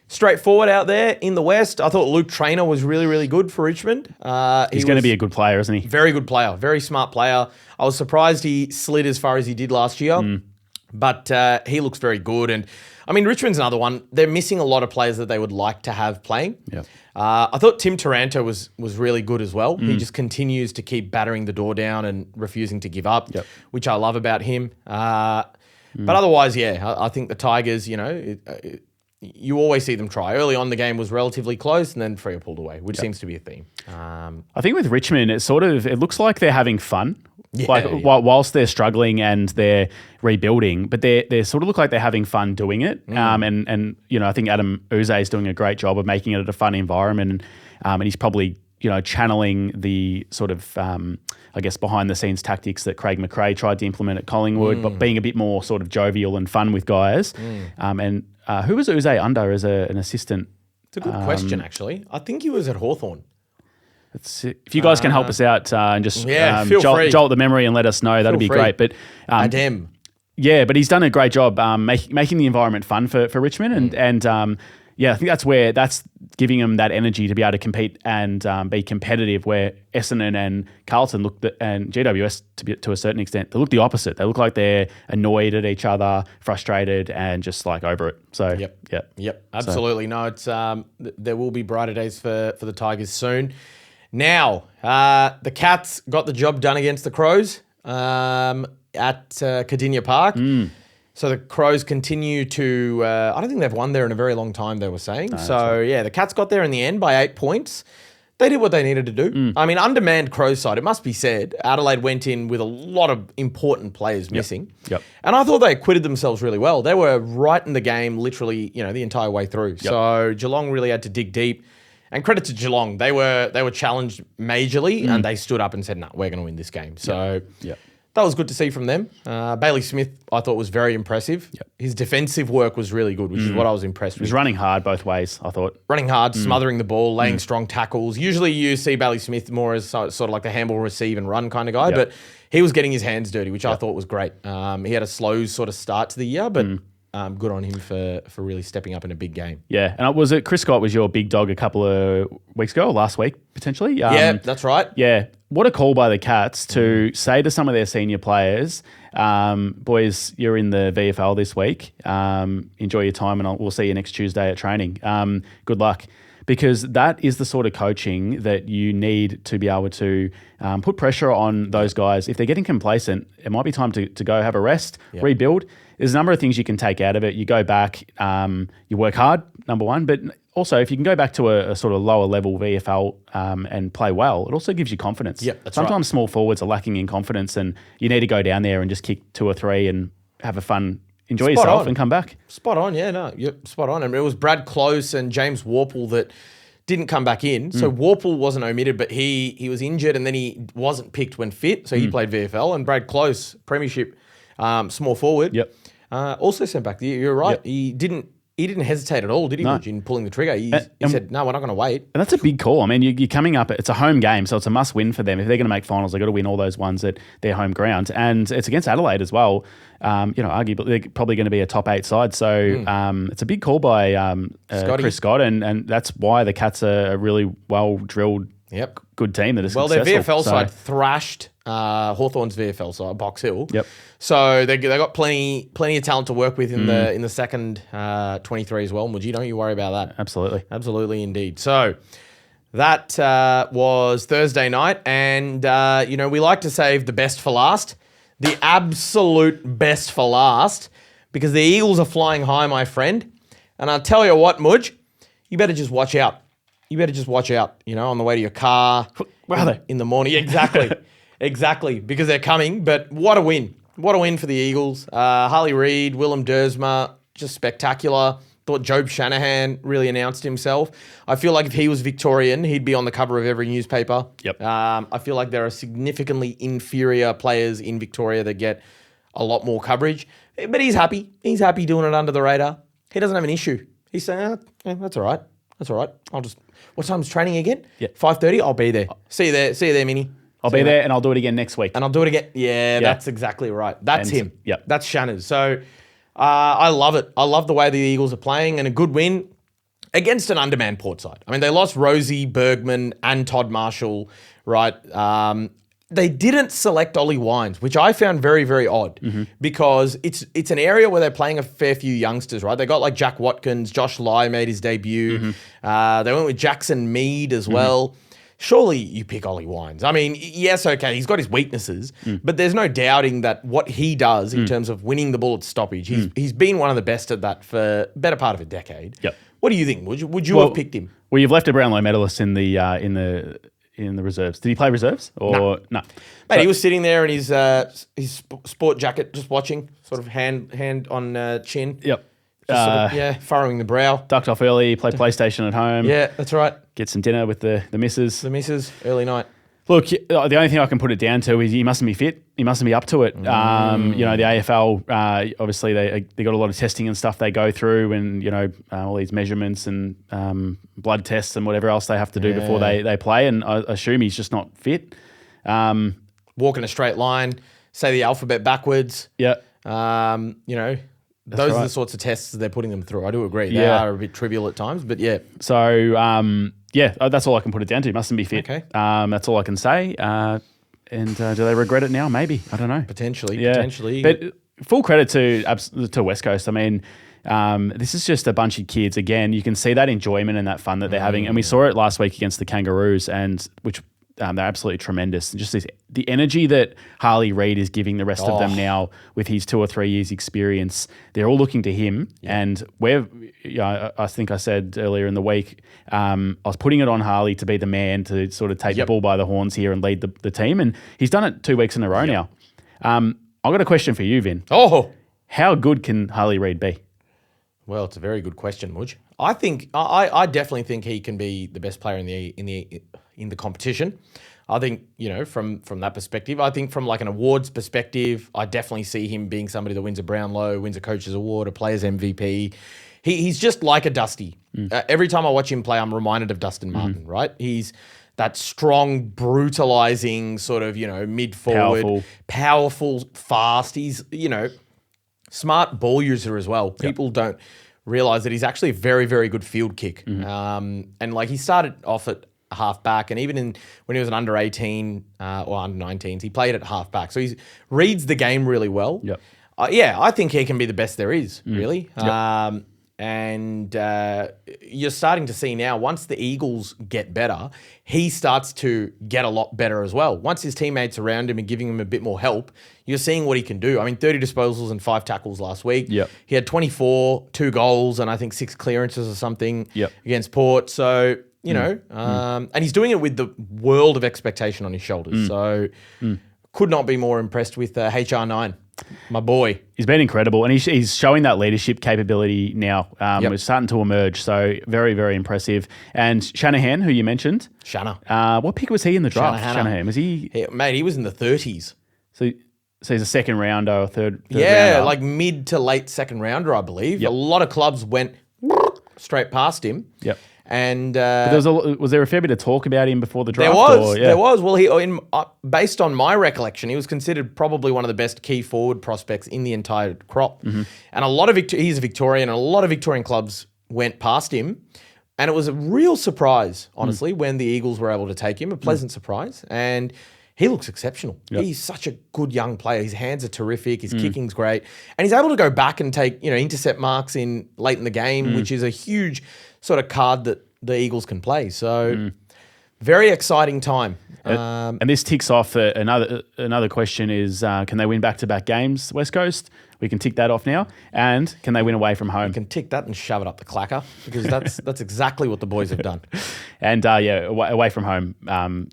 straightforward out there in the West. I thought Luke Traynor was really, really good for Richmond.
He's going to be a good player, isn't he?
Very good player, very smart player. I was surprised he slid as far as he did last year, but he looks very good. And Richmond's another one. They're missing a lot of players that they would like to have playing.
Yeah.
I thought Tim Taranto was really good as well. He just continues to keep battering the door down and refusing to give up, which I love about him. But otherwise, I think the Tigers, you always see them try. Early on, the game was relatively close, and then Freo pulled away, which seems to be a theme.
I think with Richmond, it looks like they're having fun. Whilst they're struggling and they're rebuilding, but they sort of look like they're having fun doing it. And I think Adam Uze is doing a great job of making it a fun environment. And he's probably channeling the sort of behind the scenes tactics that Craig McRae tried to implement at Collingwood, but being a bit more sort of jovial and fun with guys. And who was Uze under as an assistant?
It's a good question, actually. I think he was at Hawthorn.
If you guys can help us out and just
feel free.
jolt the memory and let us know, that'd be great. But
Adem.
Yeah, but he's done a great job making the environment fun for Richmond. And I think that's giving them that energy to be able to compete and be competitive, where Essendon and Carlton and GWS to a certain extent, they look the opposite. They look like they're annoyed at each other, frustrated, and just like over it. So
Yep. Absolutely. So. No, it's there will be brighter days for the Tigers soon. Now, the Cats got the job done against the Crows. at Cardinia Park. So the Crows continue to, I don't think they've won there in a very long time, they were saying. The Cats got there in the end by 8 points. They did what they needed to do. I mean, undermanned Crows side, it must be said. Adelaide went in with a lot of important players missing.
Yep.
And I thought they acquitted themselves really well. They were right in the game literally, the entire way through. Yep. So Geelong really had to dig deep. And credit to Geelong. They were challenged majorly and they stood up and said, no, we're going to win this game. So that was good to see from them. Bailey Smith, I thought, was very impressive.
Yep.
His defensive work was really good, which is what I was impressed with.
He was running hard both ways, I thought.
Running hard, smothering the ball, laying strong tackles. Usually you see Bailey Smith more as sort of like the handball, receive and run kind of guy, but he was getting his hands dirty, which I thought was great. He had a slow sort of start to the year, but good on him for really stepping up in a big game.
Yeah, and was it Chris Scott was your big dog a couple of weeks ago or last week, potentially?
Yeah, that's right.
Yeah. What a call by the Cats to say to some of their senior players, boys, you're in the VFL this week. Enjoy your time and we'll see you next Tuesday at training. Good luck. Because that is the sort of coaching that you need to be able to put pressure on those guys. If they're getting complacent, it might be time to go have a rest, rebuild. There's a number of things you can take out of it. You go back, you work hard, number one, but also if you can go back to a sort of lower level VFL and play well, it also gives you confidence.
Yep, that's
Sometimes
right.
small forwards are lacking in confidence and you need to go down there and just kick 2 or 3 and have a fun, enjoy yourself and come back.
Spot on, spot on. And it was Brad Close and James Warple that didn't come back in. So Warple wasn't omitted, but he was injured and then he wasn't picked when fit. So he played VFL. And Brad Close, premiership small forward, also sent back. You're right. Yep. He didn't hesitate at all, did he, in pulling the trigger? He said, no, we're not going to wait.
And that's a big call. I mean, you're coming up, it's a home game, so it's a must win for them. If they're going to make finals, they've got to win all those ones at their home ground. And it's against Adelaide as well. Arguably, they're probably going to be a top 8 side. So it's a big call by Chris Scott. And that's why the Cats are a really well-drilled, good team that is successful.
Their VFL side thrashed Hawthorn's VFL side, Box Hill.
Yep.
So they got plenty of talent to work with in the second 23 as well. Muji, don't you worry about that. Absolutely indeed. So that was Thursday night, and we like to save the best for last, the absolute best for last, because the Eagles are flying high, my friend. And I'll tell you what, Mudge, you better just watch out. On the way to your car.
Where are they?
In the morning. Exactly. Exactly. Because they're coming. But what a win. What a win for the Eagles. Harley Reid, Willem Dersma, just spectacular. Thought Job Shanahan really announced himself. I feel like if he was Victorian, he'd be on the cover of every newspaper.
Yep.
I feel like there are significantly inferior players in Victoria that get a lot more coverage. But he's happy. He's happy doing it under the radar. He doesn't have an issue. He's saying, that's all right. That's all right. What time's training again? 5:30. I'll be there. See you there, Minnie.
I'll be there and I'll do it again next week.
And I'll do it again. Yeah, that's exactly right. That's him.
Yep.
That's Shanners. So I love it. I love the way the Eagles are playing, and a good win against an undermanned Port side. I mean, they lost Rosie, Bergman and Todd Marshall, right? They didn't select Ollie Wines, which I found very, very odd because it's an area where they're playing a fair few youngsters, right? They got like Jack Watkins, Josh Lai made his debut. They went with Jackson Mead as well. Surely you pick Ollie Wines. I mean, yes, okay, he's got his weaknesses, but there's no doubting that what he does in terms of winning the ball at stoppage, he's been one of the best at that for the better part of a decade.
Yep.
What do you think? Would you have picked him?
Well, you've left a Brownlow medalist in the reserves. Did he play reserves or no?
Mate, he was sitting there in his sport jacket, just watching, sort of hand on chin.
Yep.
Furrowing the brow.
Ducked off early, played PlayStation at home.
Yeah, that's right.
Get some dinner with the missus.
The missus, early night.
Look, the only thing I can put it down to is he mustn't be fit. He mustn't be up to it. The AFL, obviously they got a lot of testing and stuff they go through, and all these measurements and blood tests and whatever else they have to do before they play. And I assume he's just not fit.
Walk in a straight line, say the alphabet backwards.
Yeah.
Those are the sorts of tests they're putting them through. I do agree. They are a bit trivial at times, but yeah.
So, that's all I can put it down to. He mustn't be fit.
Okay.
That's all I can say. And do they regret it now? Maybe. I don't know.
Potentially.
But full credit to West Coast. I mean, this is just a bunch of kids. Again, you can see that enjoyment and that fun that they're having. And we saw it last week against the Kangaroos, and which they're absolutely tremendous. And just the energy that Harley Reid is giving the rest of them now with his 2 or 3 years experience, they're all looking to him. Yeah. And I think I said earlier in the week, I was putting it on Harley to be the man to sort of take the bull by the horns here and lead the team. And he's done it 2 weeks in a row now. I've got a question for you, Vin.
Oh,
how good can Harley Reid be?
Well, it's a very good question, Mudge. I think I definitely think he can be the best player in the competition. I think, from that perspective. I think from like an awards perspective, I definitely see him being somebody that wins a Brownlow, wins a coach's award, a player's MVP. He's just like a Dusty. Every time I watch him play, I'm reminded of Dustin Martin, right? He's that strong, brutalizing sort of, mid-forward, powerful, fast. He's, smart ball user as well. People don't realize that he's actually a very, very good field kick. And like he started off at half back, and even when he was an under 18 or under 19s, he played at half back. So he reads the game really well. Yep. I think he can be the best there is, really. Yep. And you're starting to see now, once the Eagles get better, he starts to get a lot better as well. Once his teammates around him and giving him a bit more help, you're seeing what he can do. I mean, 30 disposals and 5 tackles last week. Yep. He had 24, 2 goals, and I think 6 clearances or something against Port. So, and he's doing it with the world of expectation on his shoulders. So could not be more impressed with HR9. My boy.
He's been incredible, and he's showing that leadership capability now. We're starting to emerge, so very, very impressive. And Shanahan, who you mentioned. What pick was he in the draft? Shanahan. Was he?
Mate, he was in the 30s.
So he's a second rounder or third
rounder. Like mid to late second rounder, I believe. Yep. A lot of clubs went straight past him.
Yep.
And
was there a fair bit of talk about him before the draft?
There was. Well, based on my recollection, he was considered probably one of the best key forward prospects in the entire crop. Mm-hmm. And he's a Victorian, and a lot of Victorian clubs went past him. And it was a real surprise, honestly, when the Eagles were able to take him. A pleasant surprise. And he looks exceptional. Yep. He's such a good young player. His hands are terrific. His kicking's great. And he's able to go back and take, intercept marks late in the game, which is a huge sort of card that the Eagles can play. So very exciting time.
And this ticks off another question is, can they win back-to-back games, West Coast? We can tick that off now. And can they win away from home?
You can tick that and shove it up the clacker, because that's exactly what the boys have done.
And away from home,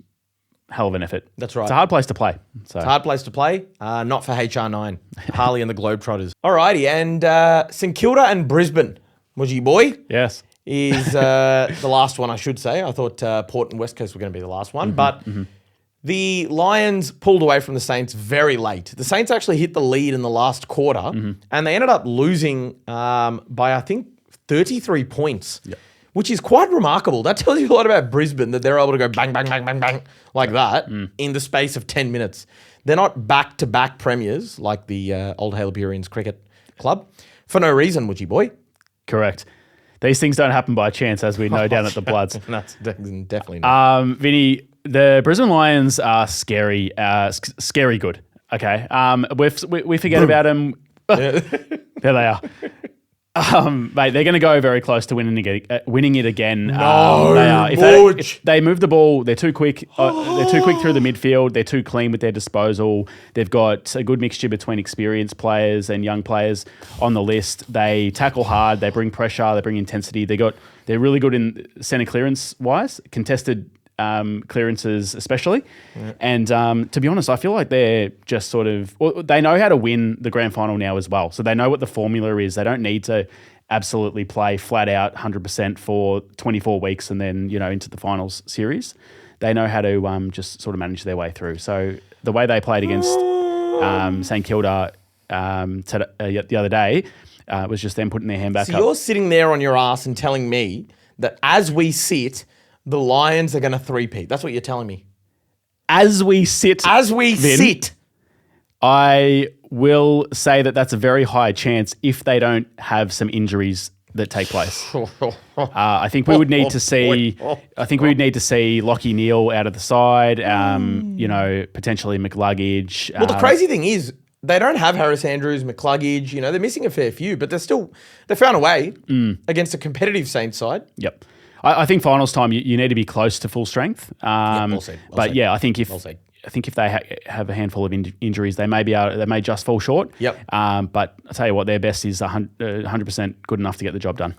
hell of an effort.
That's right.
It's a hard place to play.
It's a hard place to play. Not for HR9, Harley and the Globetrotters. Alrighty, and St Kilda and Brisbane, Mudgy boy.
Yes.
Is the last one, I should say. I thought Port and West Coast were going to be the last one. But the Lions pulled away from the Saints very late. The Saints actually hit the lead in the last quarter, and they ended up losing by, I think, 33 points, which is quite remarkable. That tells you a lot about Brisbane, that they're able to go bang, bang, bang, bang, bang like that in the space of 10 minutes. They're not back-to-back premiers like the Old Haileyburyans Cricket Club for no reason, Woodgie boy.
Correct. These things don't happen by chance, as we know down at the Bloods.
That's definitely not.
Vinny, the Brisbane Lions are scary good. Okay. We forget about them. There they are. Mate, they're going to go very close to winning it again.
No,
they are. If they move the ball, they're too quick. They're too quick through the midfield. They're too clean with their disposal. They've got a good mixture between experienced players and young players on the list. They tackle hard. They bring pressure. They bring intensity. They're really good in centre clearance wise, contested clearances especially. Yeah. And to be honest, I feel like they're just sort of, they know how to win the grand final now as well. So they know what the formula is. They don't need to absolutely play flat out 100% for 24 weeks and then, into the finals series. They know how to just sort of manage their way through. So the way they played against St Kilda the other day was just them putting their hand back up.
So you're sitting there on your ass and telling me that as we sit, the Lions are going to three-peat. That's what you're telling me.
As we sit, I will say that that's a very high chance if they don't have some injuries that take place. I think we would need to see. I think we would need to see Lachie Neale out of the side. Potentially McLuggage.
Well, the crazy thing is, they don't have Harris Andrews, McCluggage. They're missing a fair few, but they found a way against a competitive Saints side.
Yep. I think finals time, you need to be close to full strength.
Well said.
Yeah, I think if they have a handful of injuries, they may just fall short.
Yep.
But I tell you what, their best is 100% good enough to get the job done.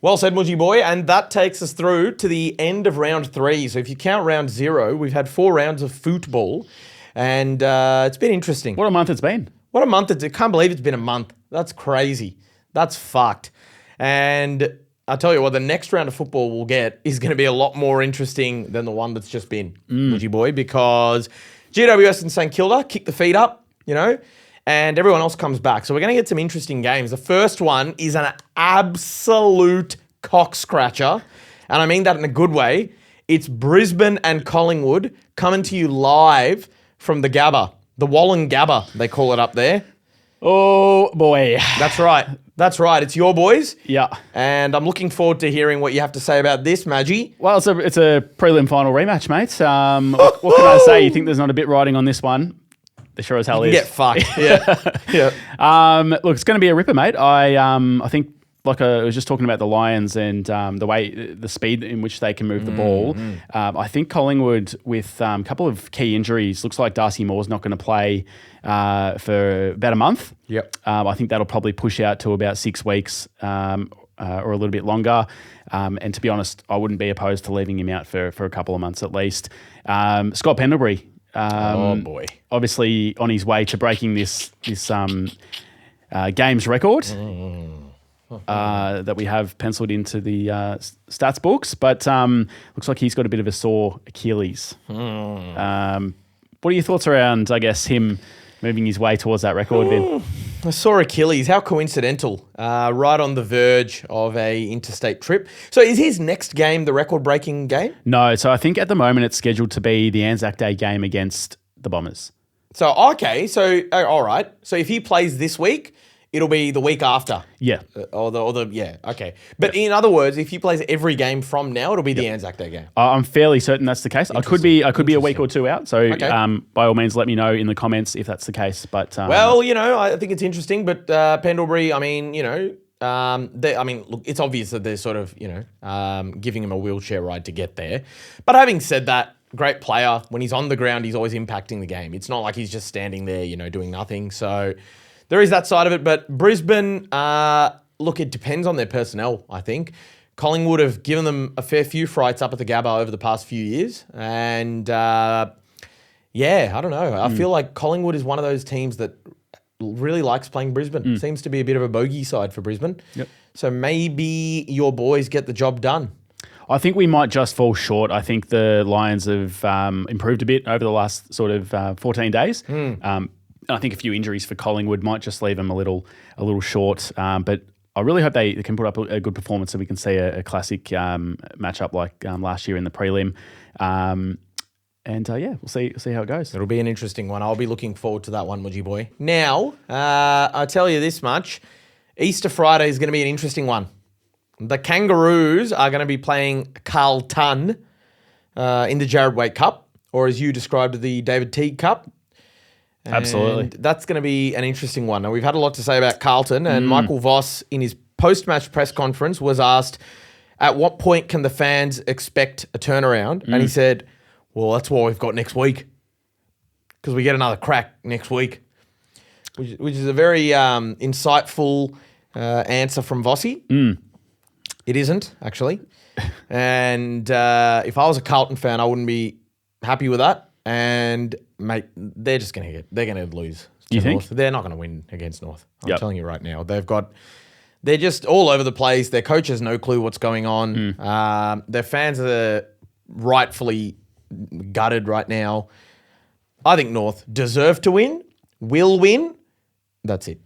Well said, Mudgy boy. And that takes us through to the end of round 3. So if you count round 0, we've had 4 rounds of football, and it's been interesting.
What a month it's been.
What a month. I can't believe it's been a month. That's crazy. That's fucked. And I'll tell you what, the next round of football we'll get is going to be a lot more interesting than the one that's just been, Mudgy boy, because GWS and St Kilda kick the feet up, and everyone else comes back. So we're going to get some interesting games. The first one is an absolute cock scratcher, and I mean that in a good way. It's Brisbane and Collingwood coming to you live from the Gabba, the Wallen Gabba, they call it up there.
Oh, boy.
That's right. That's right. It's your boys.
Yeah.
And I'm looking forward to hearing what you have to say about this, Maggie.
Well, it's a prelim final rematch, mate. What can I say? You think there's not a bit riding on this one? There sure as hell is.
Get fucked. Yeah.
Look, it's going to be a ripper, mate. I think, like I was just talking about the Lions and the speed in which they can move the ball. I think Collingwood, with a couple of key injuries, looks like Darcy Moore's not going to play for about a month.
Yep.
I think that'll probably push out to about 6 weeks or a little bit longer. And to be honest, I wouldn't be opposed to leaving him out for a couple of months at least. Scott Pendlebury.
Oh boy!
Obviously on his way to breaking this games record that we have penciled into the stats books, but looks like he's got a bit of a sore Achilles. What are your thoughts around, I guess, him moving his way towards that record, Vin?
I saw Achilles. How coincidental. Right on the verge of a interstate trip. So is his next game the record-breaking game?
No. So I think at the moment it's scheduled to be the Anzac Day game against the Bombers.
So, okay. So, all right. So if he plays this week, it'll be the week after.
Yeah.
Yeah, okay. But in other words, if he plays every game from now, it'll be the Anzac Day game.
I'm fairly certain that's the case. I could be a week or 2 out. So
Okay.
By all means, let me know in the comments if that's the case. But
Well, I think it's interesting. But Pendlebury, look, it's obvious that they're sort of, giving him a wheelchair ride to get there. But having said that, great player. When he's on the ground, he's always impacting the game. It's not like he's just standing there, doing nothing. So there is that side of it. But Brisbane, look, it depends on their personnel, I think. Collingwood have given them a fair few frights up at the Gabba over the past few years. And, I don't know. I feel like Collingwood is one of those teams that really likes playing Brisbane. Seems to be a bit of a bogey side for Brisbane.
Yep.
So maybe your boys get the job done.
I think we might just fall short. I think the Lions have improved a bit over the last sort of 14 days. I think a few injuries for Collingwood might just leave them a little short. But I really hope they can put up a good performance so we can see a classic matchup like last year in the prelim. We'll see how it goes.
It'll be an interesting one. I'll be looking forward to that one, Mudgy boy. Now, I'll tell you this much. Easter Friday is going to be an interesting one. The Kangaroos are going to be playing Carlton in the Jared Waite Cup, or as you described, the David Teague Cup. And
absolutely.
That's going to be an interesting one. Now, we've had a lot to say about Carlton, and Michael VOSS, in his post-match press conference, was asked, at what point can the fans expect a turnaround? And he said, well, that's what we've got next week, because we get another crack next week, which is a very insightful answer from Vossi. It isn't, actually. And if I was a Carlton fan, I wouldn't be happy with that. And mate, they're going to lose.
You think?
North. They're not going to win against North. I'm telling you right now. They're just all over the place. Their coach has no clue what's going on. Their fans are rightfully gutted right now. I think North deserve to win, will win. That's it.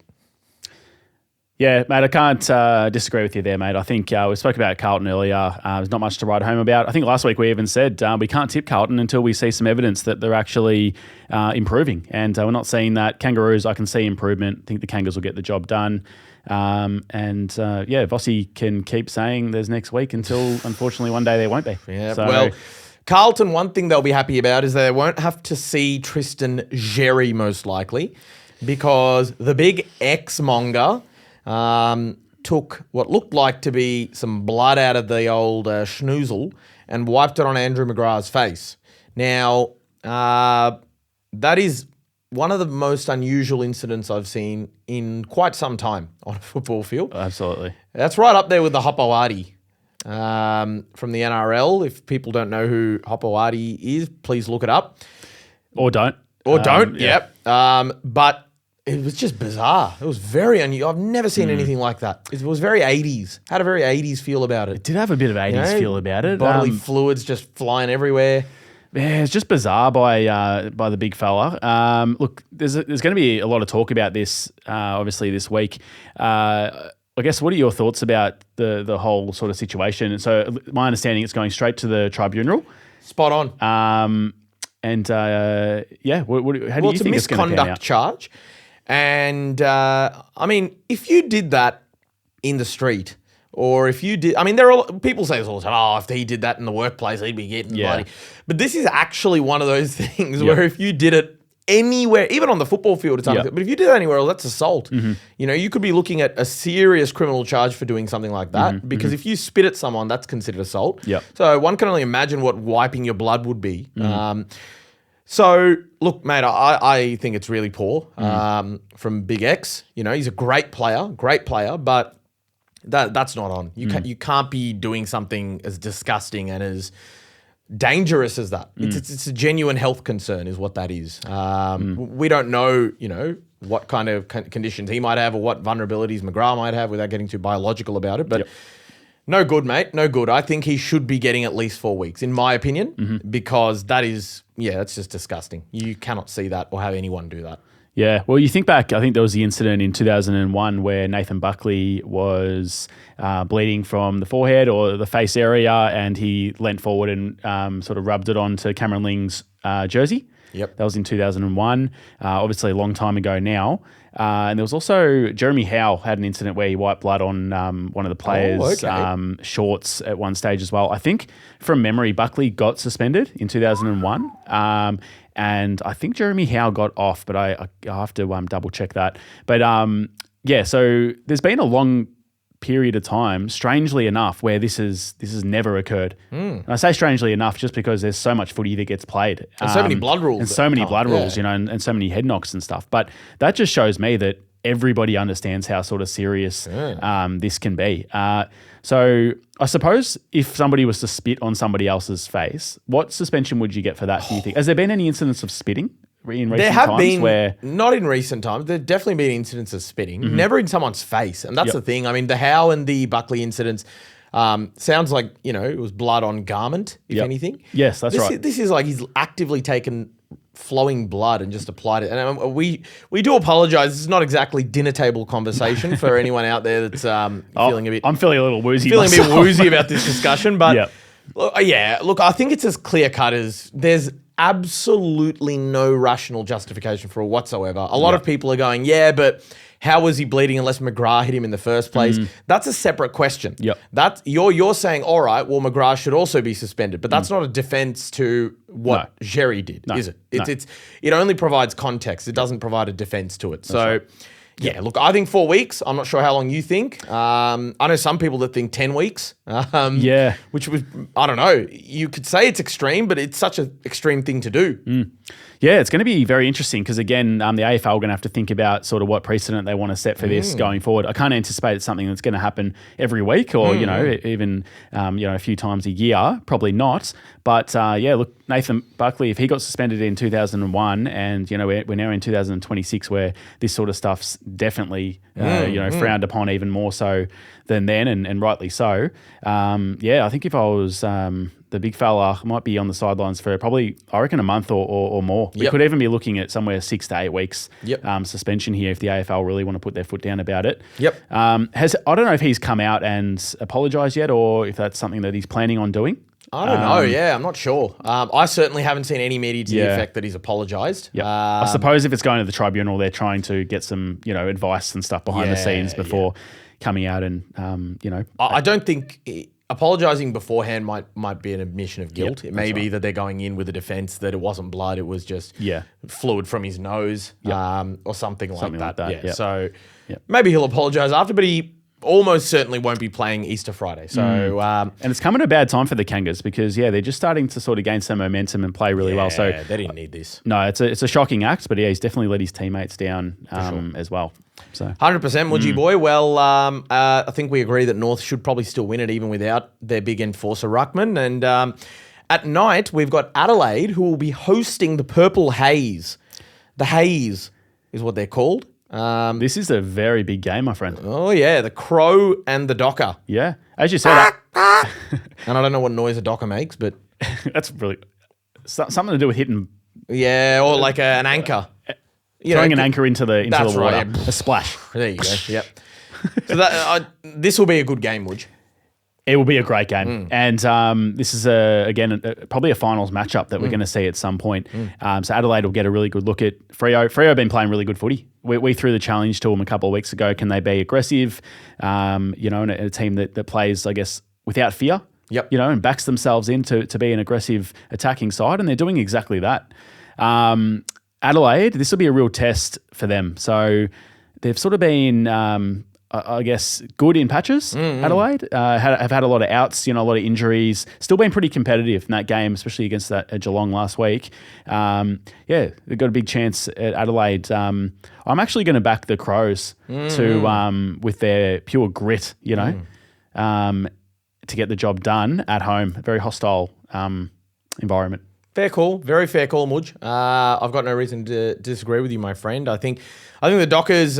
Yeah, mate, I can't disagree with you there, mate. I think we spoke about Carlton earlier. There's not much to write home about. I think last week we even said we can't tip Carlton until we see some evidence that they're actually improving. And we're not seeing that. Kangaroos, I can see improvement. I think the Kangas will get the job done. Vossi can keep saying there's next week until, unfortunately, one day there won't be.
Yeah, well, Carlton, one thing they'll be happy about is they won't have to see Tristan Xerri, most likely, because the big X-monger took what looked like to be some blood out of the old schnoozle and wiped it on Andrew McGrath's face. Now, that is one of the most unusual incidents I've seen in quite some time on a football field.
Absolutely.
That's right up there with the Hopoati from the NRL. If people don't know who Hopoati is, please look it up.
Or don't.
Yep. But it was just bizarre. It was very unusual. I've never seen anything like that. It was very 80s. Had a very 80s feel about it.
It did have a bit of 80s feel about it.
Bodily fluids just flying everywhere.
Yeah, it's just bizarre by the big fella. Look, there's going to be a lot of talk about this, obviously, this week. I guess, what are your thoughts about the whole sort of situation? So my understanding, it's going straight to the tribunal.
Spot on.
How do you think it's going to pan out?
It's a misconduct charge. And, I mean, if you did that in the street, or if you did, I mean, people say this all the time, if he did that in the workplace, he'd be getting bloody. But this is actually one of those things where if you did it anywhere, even on the football field, it's but if you did that anywhere else, that's assault.
Mm-hmm.
You know, you could be looking at a serious criminal charge for doing something like that, because if you spit at someone, that's considered assault.
Yep.
So one can only imagine what wiping your blood would be. So, look, mate, I think it's really poor from Big X. You know, he's a great player, but that's not on. You can't be doing something as disgusting and as dangerous as that. It's a genuine health concern is what that is. We don't know, you know, what kind of conditions he might have or what vulnerabilities McGrath might have without getting too biological about it, but... No good, mate. No good. I think he should be getting at least 4 weeks, in my opinion, because that is, that's just disgusting. You cannot see that or have anyone do that.
Yeah. Well, you think back, I think there was the incident in 2001 where Nathan Buckley was bleeding from the forehead or the face area, and he leant forward and sort of rubbed it onto Cameron Ling's jersey.
Yep.
That was in 2001, obviously a long time ago now. And there was also Jeremy Howe had an incident where he wiped blood on one of the players' shorts at one stage as well. I think from memory, Buckley got suspended in 2001. And I think Jeremy Howe got off, but I have to double check that. But so there's been a long period of time, strangely enough, where this has never occurred. And I say strangely enough just because there's so much footy that gets played.
And so many blood rules.
And so many blood rules, you know, and so many head knocks and stuff. But that just shows me that everybody understands how sort of serious this can be. So I suppose if somebody was to spit on somebody else's face, what suspension would you get for that, do you think? Has there been any incidents of spitting?
There have been, not in recent times, there have definitely been incidents of spitting, never in someone's face. And that's the thing. I mean, the Howe and the Buckley incidents sounds like, you know, it was blood on garment, if anything.
Yes, that's right.
This is like he's actively taken flowing blood and just applied it. And we do apologise. This is not exactly dinner table conversation for anyone out there that's feeling a bit...
I'm feeling a little woozy
Feeling myself. A bit woozy about this discussion. But look, I think it's as clear cut as there's absolutely no rational justification for it whatsoever. A lot of people are going, but how was he bleeding unless McGrath hit him in the first place? That's a separate question. That's you're saying, all right, well, McGrath should also be suspended, but that's not a defense to what Jerry did, is it? It only provides context. It doesn't provide a defense to it. So look, I think 4 weeks. I'm not sure how long you think. I know some people that think 10 weeks. Which was, I don't know. You could say it's extreme, but it's such an extreme thing to do.
Yeah, it's going to be very interesting because, again, the AFL are going to have to think about sort of what precedent they want to set for this going forward. I can't anticipate it's something that's going to happen every week or, you know, even, a few times a year. Probably not. But, look, Nathan Buckley, if he got suspended in 2001 and, you know, we're now in 2026 where this sort of stuff's definitely, frowned upon even more so than then and rightly so. I think if I was... the big fella might be on the sidelines for probably, I reckon, a month or more. We could even be looking at somewhere 6 to 8 weeks suspension here if the AFL really want to put their foot down about it. I don't know if he's come out and apologised yet or if that's something that he's planning on doing.
I don't know. I'm not sure. I certainly haven't seen any media to the effect that he's apologised.
I suppose if it's going to the tribunal, they're trying to get some, advice and stuff behind the scenes before coming out and,
I don't think... Apologising beforehand might be an admission of guilt. It may be that they're going in with a defence that it wasn't blood, it was just fluid from his nose or something like that. So maybe he'll apologise after, but he almost certainly won't be playing Easter Friday. So
and it's come at a bad time for the Kangas because they're just starting to sort of gain some momentum and play really well. So
they didn't need this.
No, it's a shocking act, but he's definitely let his teammates down as well. So
100%, Mudgy boy. Well, I think we agree that North should probably still win it even without their big enforcer Ruckman. And at night we've got Adelaide, who will be hosting the Purple Haze. The Haze is what they're called.
This is a very big game, my friend.
Oh, yeah, the Crow and the Docker.
Yeah, as you said.
And I don't know what noise a Docker makes, but...
That's really... something to do with hitting...
Yeah, or like an anchor.
Throwing an anchor into the water.
Right, yeah.
A splash.
There you go, yep. So this will be a good game, Woods.
It will be a great game. And this is, probably a finals matchup that we're going to see at some point. So Adelaide will get a really good look at Freo. Freo have been playing really good footy. We threw the challenge to them a couple of weeks ago. Can they be aggressive? And a team that plays, I guess, without fear.
Yep.
And backs themselves in to be an aggressive attacking side. And they're doing exactly that. Adelaide, this will be a real test for them. So they've sort of been... I guess good in patches. Adelaide have had a lot of outs, a lot of injuries. Still been pretty competitive in that game, especially against that Geelong last week. They've got a big chance at Adelaide. I'm actually going to back the Crows to with their pure grit, to get the job done at home. A very hostile environment.
Fair call, very fair call, Mudge. I've got no reason to disagree with you, my friend. I think the Dockers.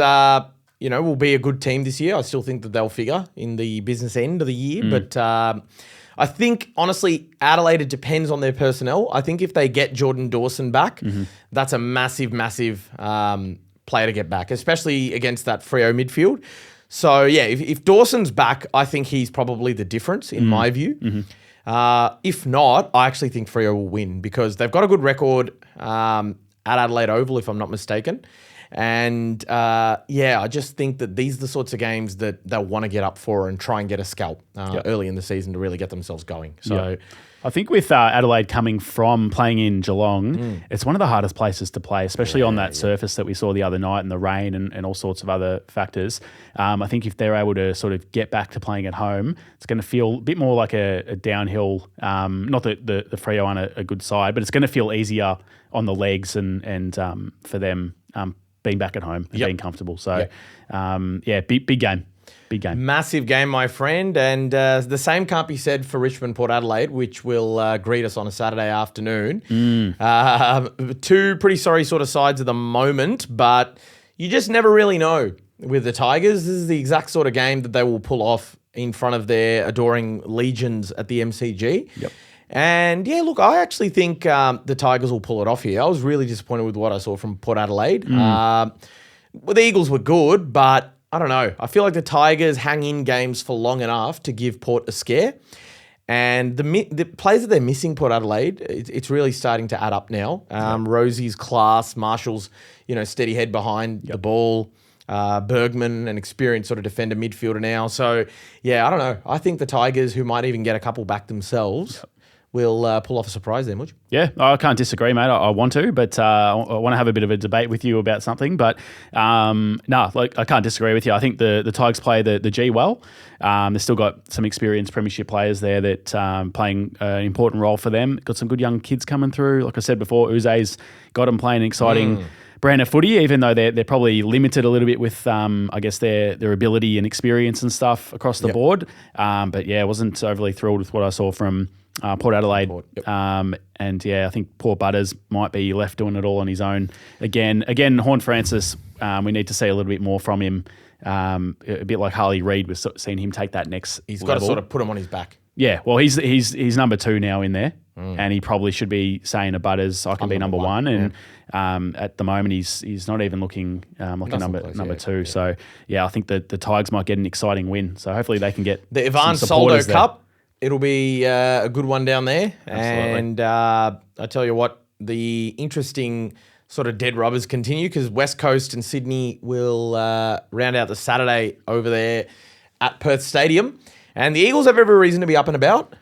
Will be a good team this year. I still think that they'll figure in the business end of the year. But I think, honestly, Adelaide, it depends on their personnel. I think if they get Jordan Dawson back, that's a massive, massive player to get back, especially against that Freo midfield. So, yeah, if Dawson's back, I think he's probably the difference in my view. If not, I actually think Freo will win because they've got a good record at Adelaide Oval, if I'm not mistaken. And, I just think that these are the sorts of games that they'll want to get up for and try and get a scalp early in the season to really get themselves going. So
I think with Adelaide coming from playing in Geelong, it's one of the hardest places to play, especially on that surface that we saw the other night and the rain and all sorts of other factors. I think if they're able to sort of get back to playing at home, it's going to feel a bit more like a downhill. Not that the Freo aren't a good side, but it's going to feel easier on the legs and for them being back at home and being comfortable. So, big game. Big game. Massive
game, my friend. And the same can't be said for Richmond Port Adelaide, which will greet us on a Saturday afternoon. Two pretty sorry sort of sides at the moment, but you just never really know with the Tigers. This is the exact sort of game that they will pull off in front of their adoring legions at the MCG.
Yep.
And, look, I actually think the Tigers will pull it off here. I was really disappointed with what I saw from Port Adelaide. The Eagles were good, but I don't know. I feel like the Tigers hang in games for long enough to give Port a scare. And the players that they're missing, Port Adelaide, it's really starting to add up now. Rosie's class, Marshall's, steady head behind the ball. Bergman, an experienced sort of defender midfielder now. So, I don't know. I think the Tigers, who might even get a couple back themselves, will pull off a surprise there, Mudge.
Yeah, I can't disagree, mate. I want to, but I want to have a bit of a debate with you about something. But I can't disagree with you. I think the Tigers play the G well. They've still got some experienced premiership players there that playing an important role for them. Got some good young kids coming through. Like I said before, Uze's got them playing an exciting brand of footy, even though they're probably limited a little bit with, I guess, their ability and experience and stuff across the board. But wasn't overly thrilled with what I saw from Port Adelaide. I think poor Butters might be left doing it all on his own. Again, Horn Francis, we need to see a little bit more from him. A bit like Harley Reid, we've seen him take that next
He's
level.
got to sort of put him on his back.
Yeah, well, he's number 2 now in there, and he probably should be saying to Butters, I can be number one. And at the moment, he's not even looking like a number 2. So, I think that the Tigers might get an exciting win. So hopefully they can get
the Ivan Soldo Cup. It'll be a good one down there.
Absolutely.
And I tell you what, the interesting sort of dead rubbers continue because West Coast and Sydney will round out the Saturday over there at Perth Stadium. And the Eagles have every reason to be up and about.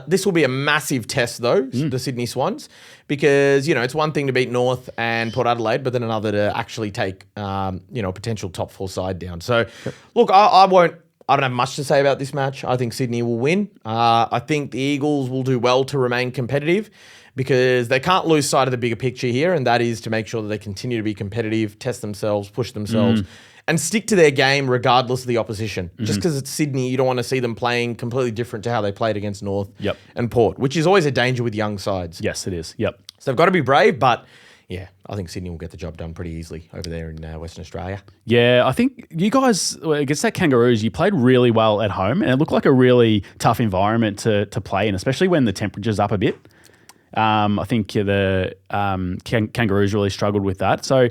This will be a massive test, though, the Sydney Swans, because, it's one thing to beat North and Port Adelaide, but then another to actually take, a potential top 4 side down. So, look, I don't have much to say about this match. I think Sydney will win. I think the Eagles will do well to remain competitive because they can't lose sight of the bigger picture here, and that is to make sure that they continue to be competitive, test themselves, push themselves, and stick to their game regardless of the opposition. Just because it's Sydney, you don't want to see them playing completely different to how they played against North and Port, which is always a danger with young sides.
Yes, it is. Yep.
So they've got to be brave, but yeah, I think Sydney will get the job done pretty easily over there in Western Australia.
Yeah, I think you guys, against that Kangaroos, you played really well at home, and it looked like a really tough environment to play in, especially when the temperature's up a bit. I think the Kangaroos really struggled with that. So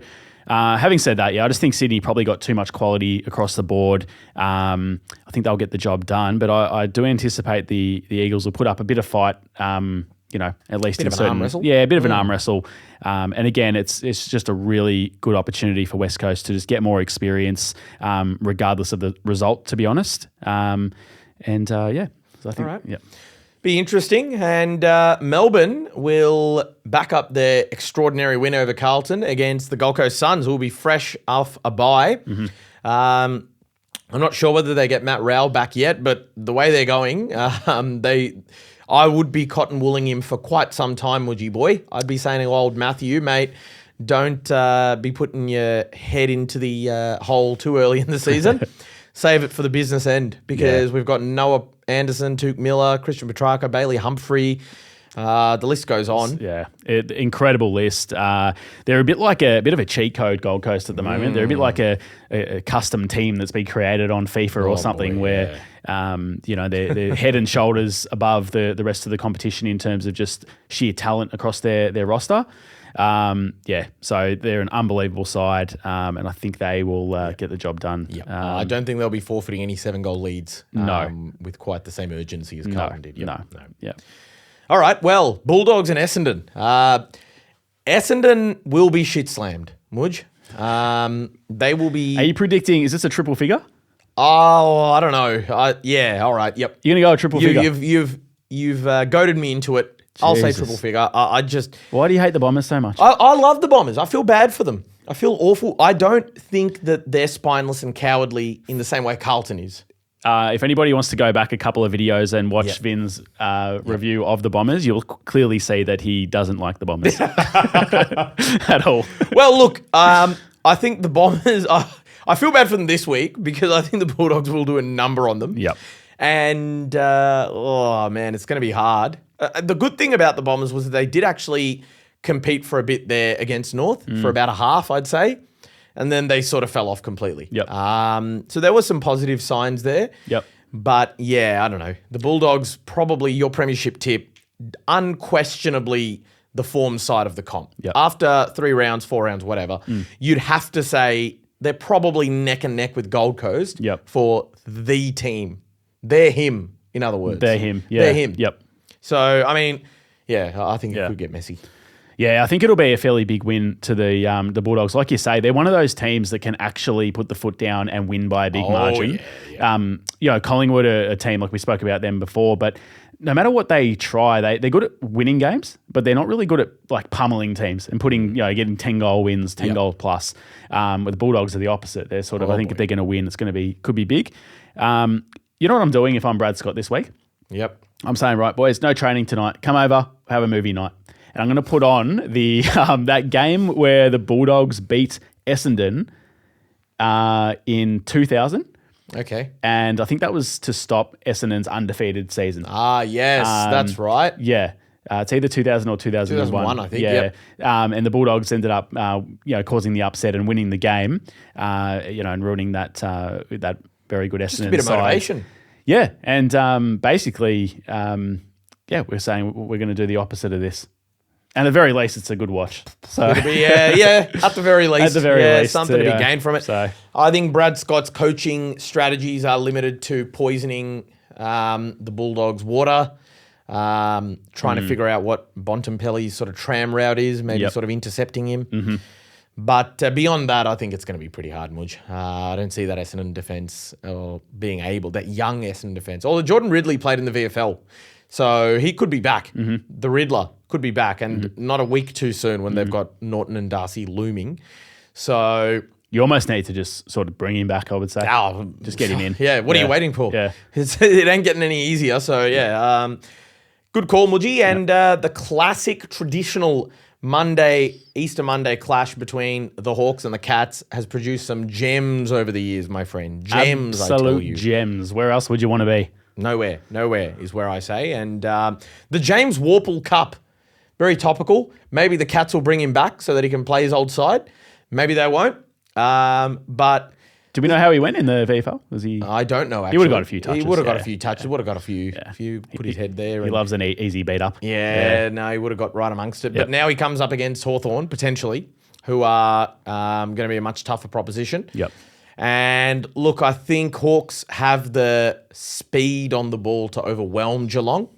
having said that, I just think Sydney probably got too much quality across the board. I think they'll get the job done, but I do anticipate the Eagles will put up a bit of fight, at least in certain...
arm wrestle?
Yeah, a bit of an arm wrestle. And again, it's just a really good opportunity for West Coast to just get more experience, regardless of the result, to be honest. So I think...
All right.
Yeah.
Be interesting. And Melbourne will back up their extraordinary win over Carlton against the Gold Coast Suns, who will be fresh off a bye. I'm not sure whether they get Matt Rowell back yet, but the way they're going, I would be cotton wooling him for quite some time, would you, boy? I'd be saying to old Matthew, mate, don't be putting your head into the hole too early in the season. Save it for the business end because we've got Noah Anderson, Tuke Miller, Christian Petrarca, Bailey Humphrey. The list goes on.
Yeah, incredible list. They're a bit like a bit of a cheat code, Gold Coast, at the moment. They're a bit like a custom team that's been created on FIFA or something where, they're head and shoulders above the rest of the competition in terms of just sheer talent across their roster. So they're an unbelievable side, and I think they will get the job done.
I don't think they'll be forfeiting any 7-goal leads with quite the same urgency as Carlton did.
No. Yeah.
All right, well, Bulldogs and Essendon. Essendon will be shit slammed, Mudge. They will be...
Are you predicting, is this a triple figure?
Oh, I don't know. Yeah, all right, yep.
You're going to go a triple figure?
You've goaded me into it. I'll say triple figure. I just...
Why do you hate the Bombers so much?
I love the Bombers. I feel bad for them. I feel awful. I don't think that they're spineless and cowardly in the same way Carlton is.
If anybody wants to go back a couple of videos and watch Vin's review of the Bombers, you'll clearly see that he doesn't like the Bombers at all.
Well, look, I think the Bombers... I feel bad for them this week because I think the Bulldogs will do a number on them.
Yep.
And, it's going to be hard. The good thing about the Bombers was that they did actually compete for a bit there against North for about a half, I'd say. And then they sort of fell off completely.
Yep.
So there were some positive signs there.
Yep.
But, I don't know. The Bulldogs, probably your premiership tip, unquestionably the form side of the comp.
Yep.
After 3 rounds, 4 rounds, whatever, you'd have to say they're probably neck and neck with Gold Coast for the team. They're him, in other words.
They're him. Yeah.
They're him.
Yep.
So, I think it could get messy.
Yeah, I think it'll be a fairly big win to the Bulldogs. Like you say, they're one of those teams that can actually put the foot down and win by a big margin. Yeah. Collingwood are a team, like we spoke about them before, but no matter what they try, they're good at winning games, but they're not really good at like pummeling teams and putting, getting 10-goal wins, 10 goal plus. With the Bulldogs are the opposite. They're sort of, I think if they're going to win, it's going to be, could be big. You know what I'm doing if I'm Brad Scott this week?
Yep.
I'm saying, right, boys, no training tonight. Come over, have a movie night. And I'm going to put on the that game where the Bulldogs beat Essendon in 2000.
Okay.
And I think that was to stop Essendon's undefeated season.
Yes, that's right.
Yeah. It's either 2000 or 2001.
2001, I think,
yeah.
Yep.
And the Bulldogs ended up, causing the upset and winning the game, and ruining that very good Essendon
Just a bit of motivation.
Side. Yeah. And basically, we're saying we're going to do the opposite of this. And at the very least, it's a good watch. So
at the very least.
At the very least.
Something to be gained from it. So I think Brad Scott's coaching strategies are limited to poisoning the Bulldogs' water, trying to figure out what Bontempelli's sort of tram route is, maybe sort of intercepting him. But beyond that, I think it's going to be pretty hard, Mudge. I don't see that Essendon defence being able, that young Essendon defence. Although Jordan Ridley played in the VFL, so he could be back. The Riddler could be back, and not a week too soon when they've got Norton and Darcy looming. So
You almost need to just sort of bring him back, I would say. Just get him in.
Yeah, what are you waiting for?
Yeah.
It ain't getting any easier. So, good call, Mudgy. And the classic traditional Easter Monday clash between the Hawks and the Cats has produced some gems over the years, my friend. Gems, I tell you.
Absolute gems. Where else would you want to be?
Nowhere is where I say. And the James Worpel Cup, very topical. Maybe the Cats will bring him back so that he can play his old side. Maybe they won't. But
do we know how he went in the VFL? Was he?
I don't know. Actually,
he would have got a few touches.
He would have got a few touches. Would have got a few. Put his head there.
He loves an easy beat up.
No, he would have got right amongst it. But now he comes up against Hawthorn potentially, who are going to be a much tougher proposition.
Yep.
And look, I think Hawks have the speed on the ball to overwhelm Geelong.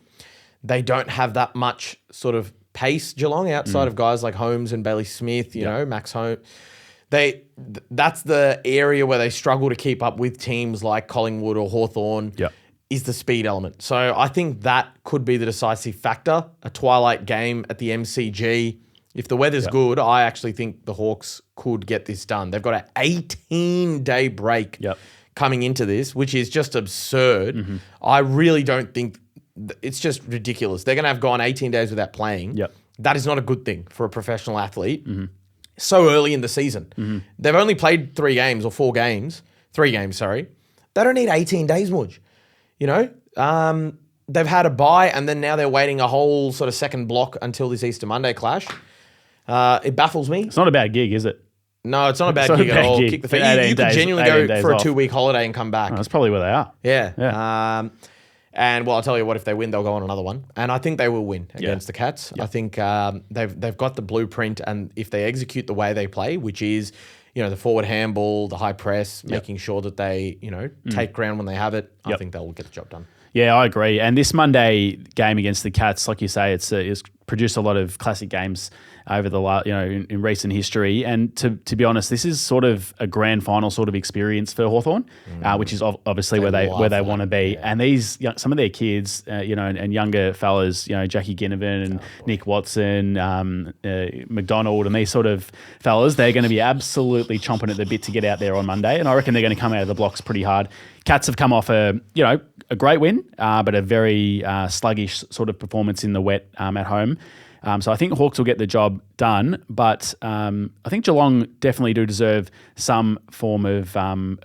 They don't have that much sort of pace, Geelong, outside of guys like Holmes and Bailey Smith, you know, Max Holmes. That's the area where they struggle to keep up with teams like Collingwood or Hawthorn, is the speed element. So I think that could be the decisive factor. A twilight game at the MCG. If the weather's good, I actually think the Hawks could get this done. They've got an 18-day break coming into this, which is just absurd. I really don't think it's just ridiculous. They're going to have gone 18 days without playing. That is not a good thing for a professional athlete. So early in the season. They've only played 3 games or 4 games. 3 games, sorry. They don't need 18 days, Mudge. You know? They've had a bye and then now they're waiting a whole sort of second block until this Easter Monday clash. It baffles me.
It's not a bad gig, is it?
No, it's not a bad gig at all. Kick the feet. You could genuinely go for a 2-week holiday and come back.
Oh, that's probably where they are.
Yeah. And well, I'll tell you what, if they win, they'll go on another one. And I think they will win against the Cats. I think they've got the blueprint, and if they execute the way they play, which is, you know, the forward handball, the high press, making sure that they, you know, take ground when they have it, I think they'll get the job done.
Yeah, I agree. And this Monday game against the Cats, like you say, it's produced a lot of classic games over the in recent history. And to be honest, this is sort of a grand final sort of experience for Hawthorn, which is obviously where they want to be. And these some of their kids, and younger fellas, Jackie Ginnivan and Nick Watson, McDonald, and these sort of fellas, they're going to be absolutely chomping at the bit to get out there on Monday. And I reckon they're going to come out of the blocks pretty hard. Cats have come off a great win, but a very sluggish sort of performance in the wet at home. So I think Hawks will get the job done, but I think Geelong definitely do deserve some form of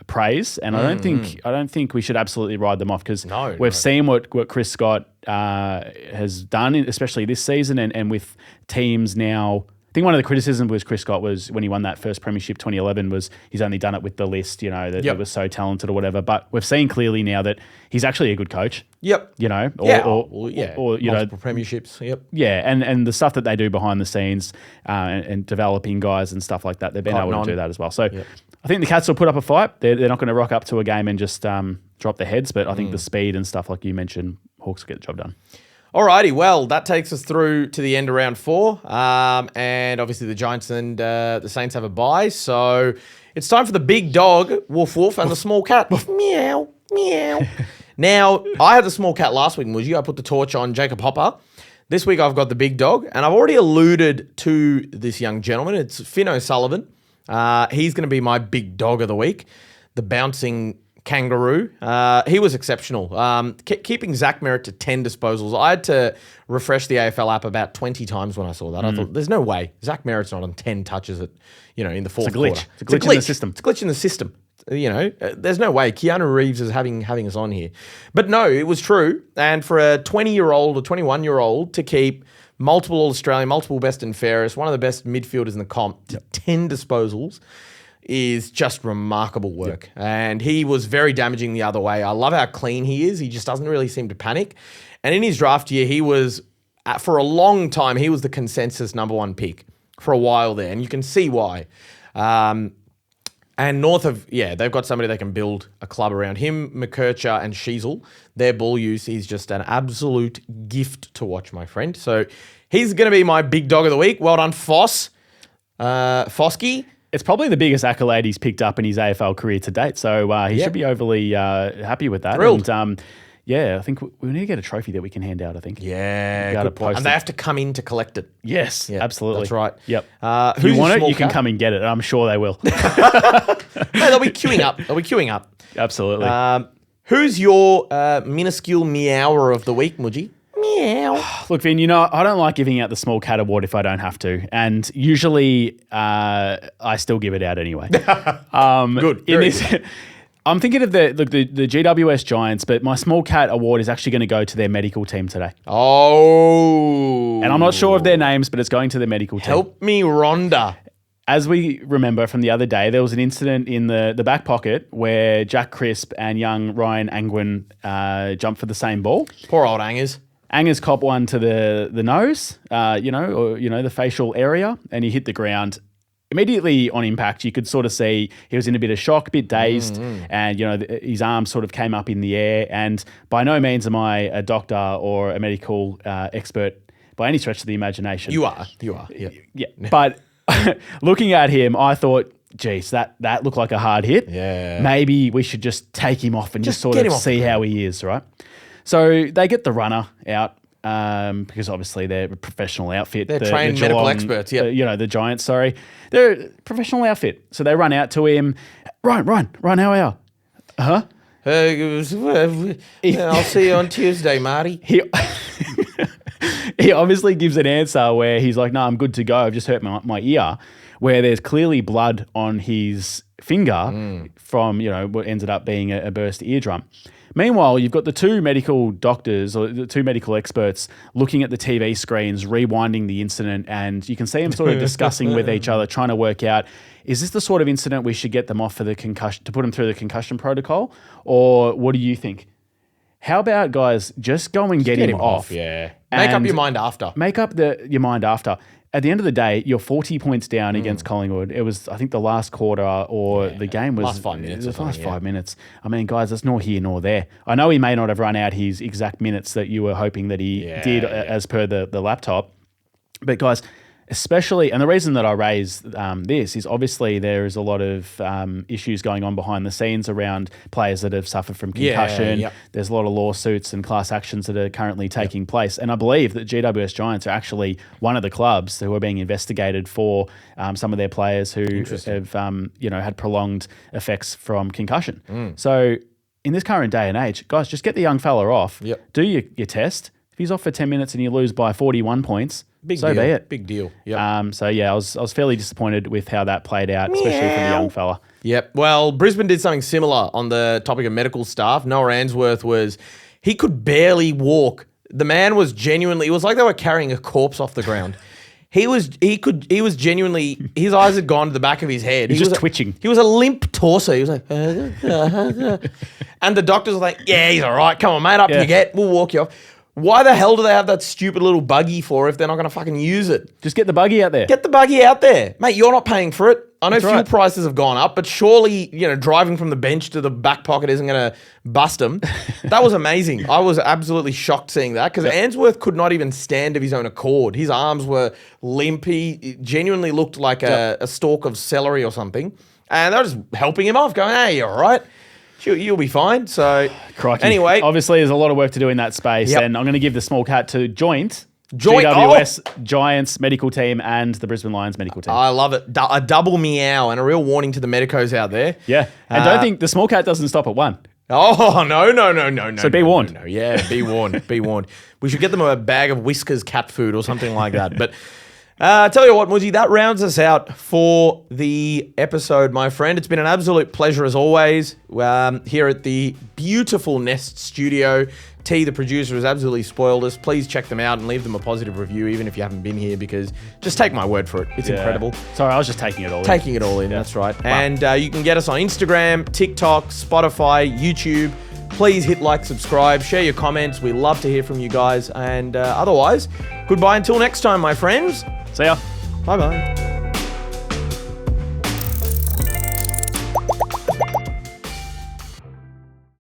praise, and I don't think we should absolutely ride them off because we've seen what Chris Scott has done, especially this season, and with teams now. I think one of the criticisms with Chris Scott was when he won that first premiership 2011 was he's only done it with the list, that was so talented or whatever. But we've seen clearly now that he's actually a good coach.
Yep.
Or
multiple premierships. Yep.
Yeah, and the stuff that they do behind the scenes and developing guys and stuff like that, they've been able to do that as well. So I think the Cats will put up a fight. They're not going to rock up to a game and just drop their heads, but I think the speed and stuff like you mentioned, Hawks will get the job done.
Alrighty, well, that takes us through to the end of round 4. And obviously the Giants and the Saints have a bye. So it's time for the big dog, Woof Woof, and the small cat. Meow, meow. Now, I had the small cat last week, Mudgy. I put the torch on Jacob Hopper. This week I've got the big dog. And I've already alluded to this young gentleman. It's Finn O'Sullivan. He's going to be my big dog of the week. The bouncing kangaroo. He was exceptional. Keeping Zach Merritt to 10 disposals. I had to refresh the AFL app about 20 times when I saw that. I thought, there's no way. Zach Merritt's not on 10 touches in the fourth quarter.
It's a glitch in the system.
It's a glitch in the system. There's no way. Keanu Reeves is having us on here. But no, it was true. And for a 20-year-old or 21-year-old to keep multiple All-Australian, multiple best and fairest, one of the best midfielders in the comp, to 10 disposals, is just remarkable work. And he was very damaging the other way. I love how clean he is. He just doesn't really seem to panic. And in his draft year, he was, for a long time, he was the consensus number 1 pick for a while there. And you can see why. And north of, they've got somebody they can build a club around. Him, McKercher and Sheasel, their ball use is just an absolute gift to watch, my friend. So he's going to be my big dog of the week. Well done, Foss. Foskey.
It's probably the biggest accolade he's picked up in his AFL career to date. So he should be overly happy with that.
Thrilled.
And, yeah, I think we need to get a trophy that we can hand out, I think.
Yeah, good point. And they have to come in to collect it.
Yes, absolutely.
That's right.
Yep.
Who's
if you want it, you
cat?
can come and get it. I'm sure they will.
No, they'll be queuing up.
Absolutely.
Who's your minuscule meower of the week, Mudgy? Meow.
Look, Vin, I don't like giving out the small cat award if I don't have to. And usually I still give it out anyway.
Good. Good.
I'm thinking of the GWS Giants, but my small cat award is actually going to go to their medical team today.
Oh.
And I'm not sure of their names, but it's going to the medical team.
Help me, Rhonda.
As we remember from the other day, there was an incident in the back pocket where Jack Crisp and young Ryan Angwin jumped for the same ball.
Poor old Angers.
Angers cop one to the nose, the facial area, and he hit the ground. Immediately on impact, you could sort of see he was in a bit of shock, a bit dazed, and his arm sort of came up in the air. And by no means am I a doctor or a medical expert by any stretch of the imagination.
You are.
Yeah. But looking at him, I thought, geez, that looked like a hard hit.
Yeah.
Maybe we should just take him off and just sort of see how he is, right? So they get the runner out. Because obviously they're a professional outfit.
They're trained medical experts, yeah.
The Giants, sorry. They're a professional outfit. So they run out to him. Ryan, how are you? Uh-huh.
I'll see you on Tuesday, Marty.
He obviously gives an answer where he's like, no, I'm good to go. I've just hurt my ear, where there's clearly blood on his finger from, what ended up being a burst eardrum. Meanwhile, you've got the two medical doctors or the two medical experts looking at the TV screens, rewinding the incident, and you can see them sort of discussing with each other, trying to work out, is this the sort of incident we should get them off for the concussion, to put them through the concussion protocol? Or what do you think? How about, guys, just go and get him off?
Yeah. Make up your mind after.
Make up your mind after. At the end of the day, you're 40 points down against Collingwood. It was, I think, the last quarter or the game was...
Last 5 minutes.
The last 5 minutes. I mean, guys, that's nor here nor there. I know he may not have run out his exact minutes that you were hoping that he did as per the laptop. But, guys, especially... And the reason that I raise this is obviously there is a lot of issues going on behind the scenes around players that have suffered from concussion. There's a lot of lawsuits and class actions that are currently taking place. And I believe that GWS Giants are actually one of the clubs who are being investigated for some of their players who have had prolonged effects from concussion. So in this current day and age, guys, just get the young fella off. Do your test. If he's off for 10 minutes and you lose by 41 points...
Big
deal.
Be it. Big deal. Yep.
I was fairly disappointed with how that played out, especially for the young fella.
Yep. Well, Brisbane did something similar on the topic of medical staff. Noah Answorth he could barely walk. The man was genuinely, it was like they were carrying a corpse off the ground. He was genuinely, his eyes had gone to the back of his head.
He was just twitching.
He was a limp torso. He was like, and the doctors were like, yeah, he's all right. Come on, mate, up you get. We'll walk you off. Why the hell do they have that stupid little buggy for if they're not going to fucking use it?
Just get the buggy out there.
Get the buggy out there. Mate, you're not paying for it. I know fuel prices have gone up, but surely, driving from the bench to the back pocket isn't going to bust them. That was amazing. I was absolutely shocked seeing that because Answorth could not even stand of his own accord. His arms were limp. He genuinely looked like a stalk of celery or something. And they were just helping him off, going, hey, you're all right. You'll be fine. So,
Crikey.
Anyway.
Obviously, there's a lot of work to do in that space, and I'm going to give the small cat to GWS Giants medical team and the Brisbane Lions medical team.
I love it. A double meow and a real warning to the medicos out there.
Yeah. And don't think the small cat doesn't stop at one.
Oh, no.
So be warned.
No. Yeah, be warned. Be warned. We should get them a bag of Whiskas cat food or something like that. But tell you what, Muzzy, that rounds us out for the episode, my friend. It's been an absolute pleasure as always here at the beautiful Nest Studio. T, the producer, has absolutely spoiled us. Please check them out and leave them a positive review, even if you haven't been here, because just take my word for it. It's incredible.
Sorry, I was just taking it all in.
Taking it all in, that's right. Wow. And you can get us on Instagram, TikTok, Spotify, YouTube. Please hit like, subscribe, share your comments. We love to hear from you guys. And otherwise, goodbye until next time, my friends.
See ya.
Bye-bye.